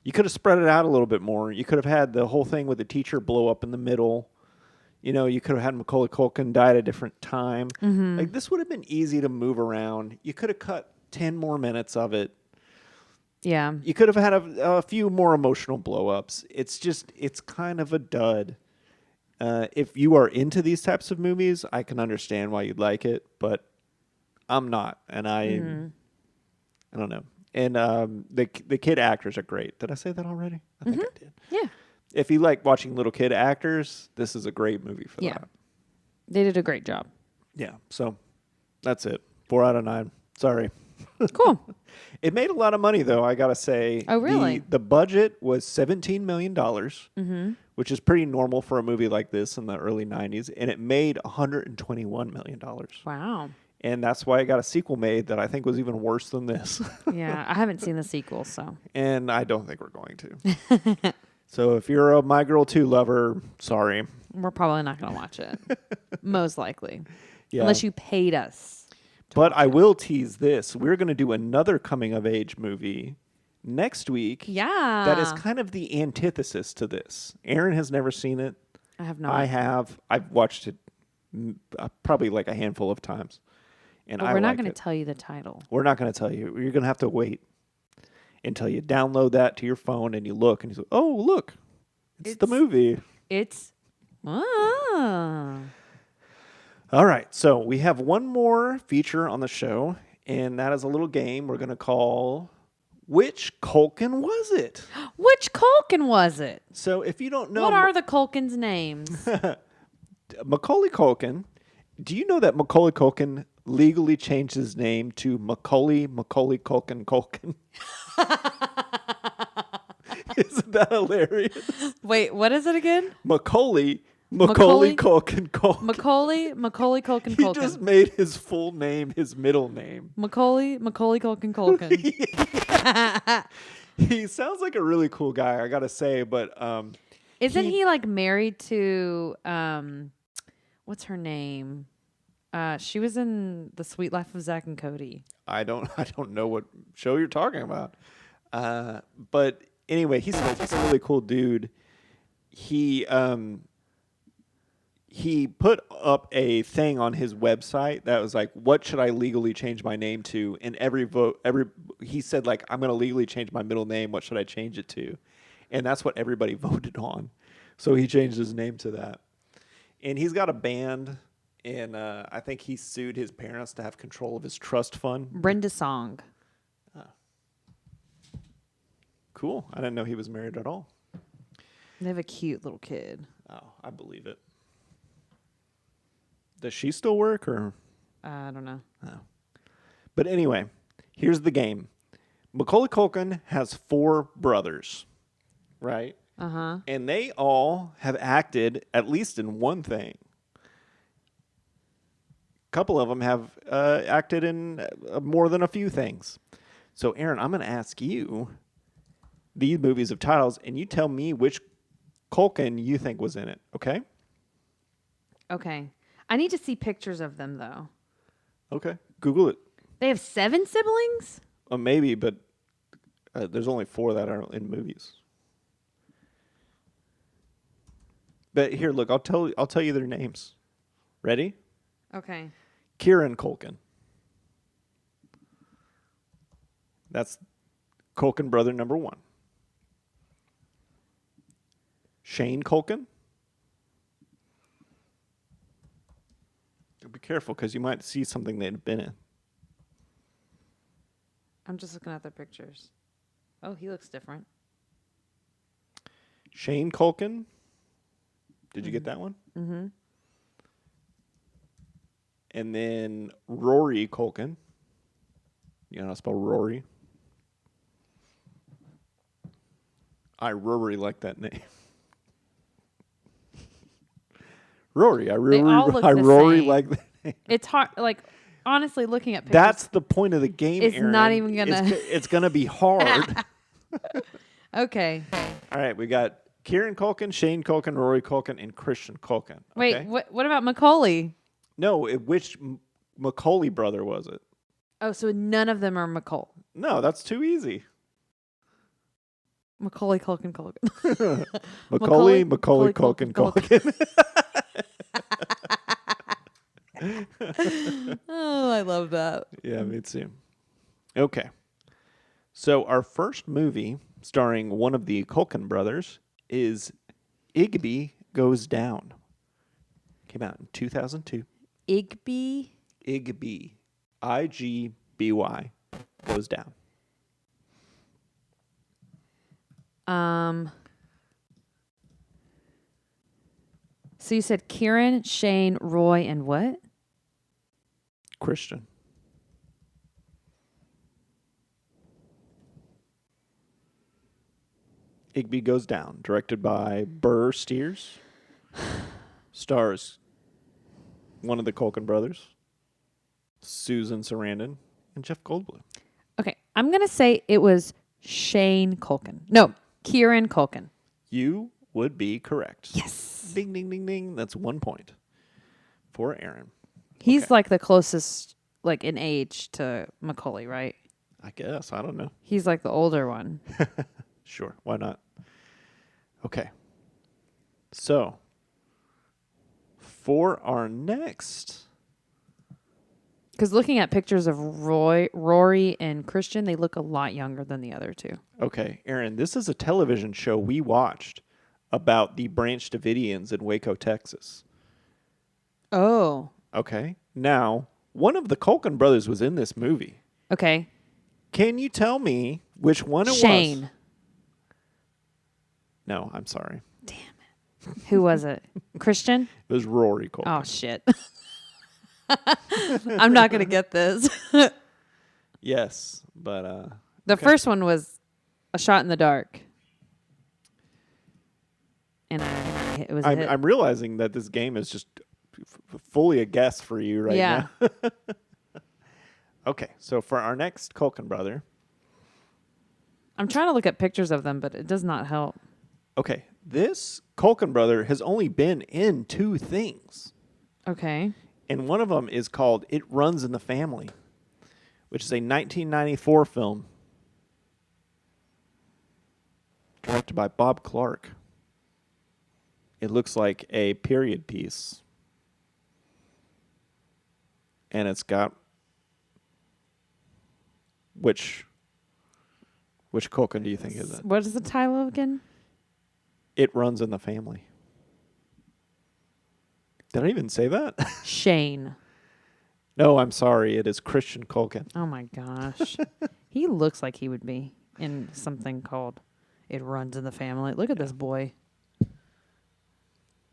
You could have spread it out a little bit more. You could have had the whole thing with the teacher blow up in the middle. You know, you could have had Macaulay Culkin die at a different time. Mm-hmm. Like, this would have been easy to move around. You could have cut 10 more minutes of it. Yeah. You could have had a few more emotional blow-ups. It's kind of a dud. If you are into these types of movies, I can understand why you'd like it, but I'm not, and I don't know. And the kid actors are great. Did I say that already? I think I did. Yeah. If you like watching little kid actors, this is a great movie for that. They did a great job. Yeah. So that's it. 4 out of 9. Sorry. Cool. It made a lot of money, though, I got to say. Oh, really? The budget was $17 million, which is pretty normal for a movie like this in the early 90s, and it made $121 million. Wow. And that's why it got a sequel made that I think was even worse than this. Yeah, I haven't seen the sequel, so. And I don't think we're going to. So if you're a My Girl 2 lover, sorry. We're probably not going to watch it. Most likely. Yeah. Unless you paid us. But I will tease this. We're going to do another coming-of-age movie next week. Yeah. That is kind of the antithesis to this. Aaron has never seen it. I have not. I have. I've watched it probably like a handful of times. And but we're not going to tell you the title. We're not going to tell you. You're going to have to wait until you download that to your phone and you look and you say, oh, look, it's the movie. All right. So we have one more feature on the show, and that is a little game we're going to call Which Culkin Was It? Which Culkin was it? So if you don't know. What are the Culkins' names? Macaulay Culkin. Do you know that Macaulay Culkin legally changed his name to Macaulay Culkin? Isn't that hilarious? Wait, what is it again? Macaulay Macaulay Culkin. Macaulay Culkin He Culkin. just made his full name his middle name. Macaulay Culkin Culkin. He sounds like a really cool guy, I gotta say, but Isn't he like married to what's her name? She was in The Sweet Life of Zack and Cody. I don't know what show you're talking about. But anyway, he's a really cool dude. He put up a thing on his website that was like, what should I legally change my name to? And he said like, I'm going to legally change my middle name. What should I change it to? And that's what everybody voted on. So he changed his name to that. And he's got a band, and I think he sued his parents to have control of his trust fund. Brenda Song. Cool. I didn't know he was married at all. They have a cute little kid. Oh, I believe it. Does she still work or? I don't know. No. But anyway, here's the game. Macaulay Culkin has 4 brothers, right? Uh-huh. And they all have acted at least in one thing. A couple of them have acted in more than a few things. So, Aaron, I'm going to ask you these movies of titles, and you tell me which Culkin you think was in it, okay? Okay. I need to see pictures of them, though. Okay. Google it. They have 7 siblings? Maybe, but there's only 4 that are in movies. But here, look, I'll tell you their names. Ready? Okay. Kieran Culkin. That's Culkin brother number 1. Shane Culkin. Be careful because you might see something they've been in. I'm just looking at their pictures. Oh, he looks different. Shane Culkin. Did you get that one? Mm-hmm. And then Rory Culkin. You know how to spell Rory? I Rory like that name. Rory. I They all look the Rory same. like that name. It's hard. Like, honestly, looking at pictures. That's the point of the game, It's Aaron. not even gonna- It's going to be hard. Okay. All right, we got Kieran Culkin, Shane Culkin, Rory Culkin, and Christian Culkin. Wait, okay? what about Macaulay? No, which Macaulay brother was it? Oh, so none of them are No, that's too easy. Macaulay Culkin Culkin. Macaulay Culkin. Oh, I love that. Yeah, me too. Okay. So our first movie starring one of the Culkin brothers is Igby Goes Down. Came out in 2002. Igby. Igby. Igby Goes Down. So you said Kieran, Shane, Roy, and what? Christian. Igby Goes Down, directed by Burr Steers. Stars one of the Culkin brothers, Susan Sarandon, and Jeff Goldblum. Okay, I'm going to say it was Shane Culkin. No, Kieran Culkin. You would be correct. Yes. Ding, ding, ding, ding. That's 1 point for Aaron. He's Okay. like the closest, like in age to Macaulay, right? I guess. I don't know. He's like the older one. Sure. Why not? Okay. So, for our next... Because looking at pictures of Rory, and Christian, they look a lot younger than the other two. Okay, Aaron, this is a television show we watched about the Branch Davidians in Waco, Texas. Oh. Okay. Now, one of the Culkin brothers was in this movie. Okay. Can you tell me which one it was? Shane. No, I'm sorry. Damn it. Who was it? Christian? It was Rory Culkin. Oh, shit. I'm not going to get this. Yes, but... The okay. first one was A Shot in the Dark. And it It was a hit. I'm realizing that this game is just fully a guess for you right now. Okay, so for our next Culkin brother. I'm trying to look at pictures of them, but it does not help. Okay, this Culkin brother has only been in 2 things. Okay. And one of them is called It Runs in the Family, which is a 1994 film directed by Bob Clark. It looks like a period piece. And it's got which Culkin do you think is it? What is the title again? It Runs in the Family. Did I even say that? Shane. No, I'm sorry. It is Christian Culkin. Oh my gosh. He looks like he would be in something called It Runs in the Family. Look at this boy.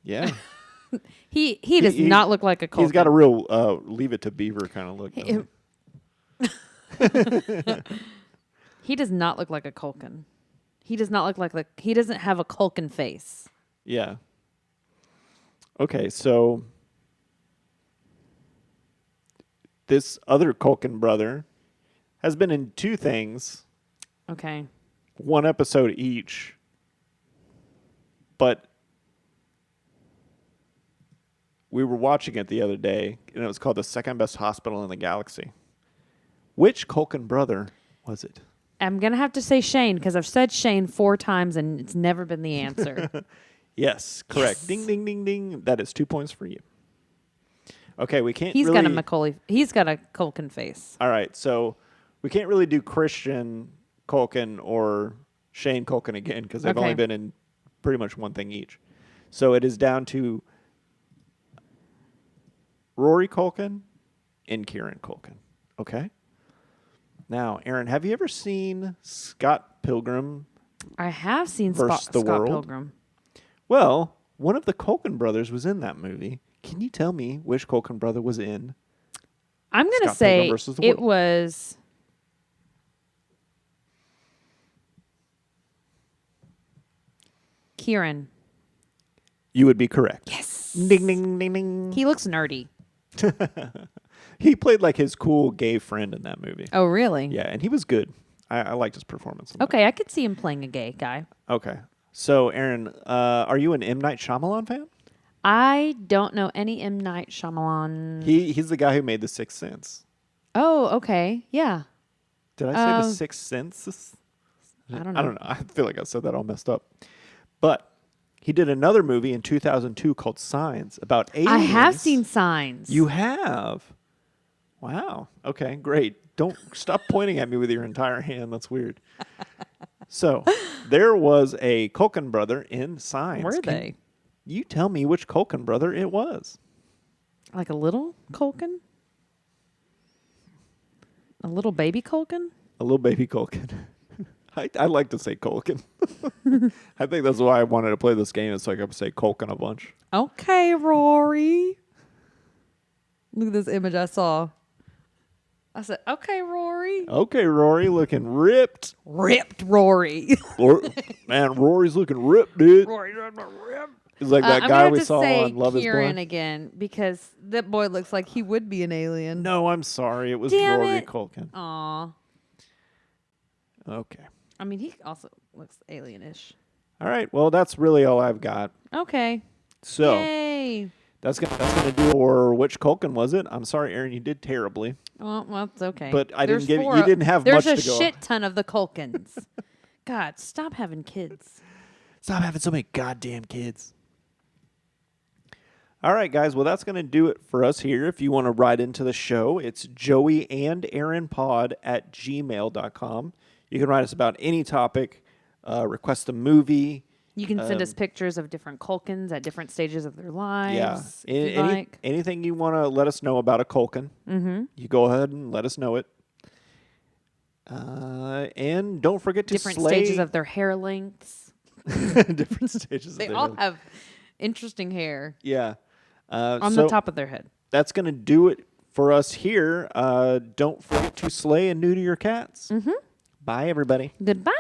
Yeah. He does not look like a Culkin. He's got a real Leave It to Beaver kind of look. He does not look like a Culkin. He does not look like he doesn't have a Culkin face. Yeah. Okay, so this other Culkin brother has been in 2 things. Okay. 1 episode each. But we were watching it the other day, and it was called The Second Best Hospital in the Galaxy. Which Culkin brother was it? I'm going to have to say Shane because I've said Shane 4 times and it's never been the answer. Yes, correct. Yes. Ding, ding, ding, ding. That is 2 points for you. Okay, we can't He's got a Culkin face. All right, so we can't really do Christian Culkin or Shane Culkin again because they've only been in pretty much 1 thing each. So it is down to Rory Culkin and Kieran Culkin. Okay? Now, Aaron, have you ever seen Scott Pilgrim? I have seen Scott Pilgrim. Well, one of the Culkin brothers was in that movie. Can you tell me which Culkin brother was in? I'm going to say it was Kieran. You would be correct. Yes. Ding, ding, ding, ding. He looks nerdy. He played like his cool gay friend in that movie. Oh, really? Yeah, and he was good. I liked his performance. Okay, I could see him playing a gay guy. Okay. So, Aaron, are you an M. Night Shyamalan fan? I don't know any M. Night Shyamalan. He's the guy who made The Sixth Sense. Oh, okay. Yeah. Did I say The Sixth Sense? I don't know. I feel like I said that all messed up. But he did another movie in 2002 called Signs about aliens. I have seen Signs. You have? Wow. Okay, great. Don't stop pointing at me with your entire hand. That's weird. So, there was a Culkin brother in Signs. Were they? You tell me which Culkin brother it was. Like a little Culkin? A little baby Culkin? A little baby Culkin. I like to say Culkin. I think that's why I wanted to play this game. It's so I could say Culkin a bunch. Okay, Rory. Look at this image I saw. I said, okay, Rory. Okay, Rory, looking ripped. Ripped Rory. Man, Rory's looking ripped, dude. Rory's ripped. He's like that guy we saw on Love Is Kieran Blind. again, because that boy looks like he would be an alien. No, I'm sorry. It was Damn Rory it. Culkin. Aw. Okay. I mean, he also looks alien-ish. All right. Well, that's really all I've got. Okay. So Yay. that's gonna do for which Culkin was it? I'm sorry, Aaron. You did terribly. Well, it's okay. But I There's didn't give four. you didn't have There's much a to go. shit ton of the Culkins. God, stop having kids. Stop having so many goddamn kids. All right, guys. Well, that's going to do it for us here. If you want to write into the show, it's joeyanderinpod at gmail.com. You can write us about any topic, request a movie. You can send us pictures of different Culkins at different stages of their lives. Yeah. If you like. Anything you want to let us know about a Culkin, you go ahead and let us know it. And don't forget to Different slay. stages of their hair lengths. Different stages. They of their all hair. have interesting hair Yeah. on the top of their head. That's going to do it for us here. Don't forget to slay and neuter your cats. Bye, everybody. Goodbye.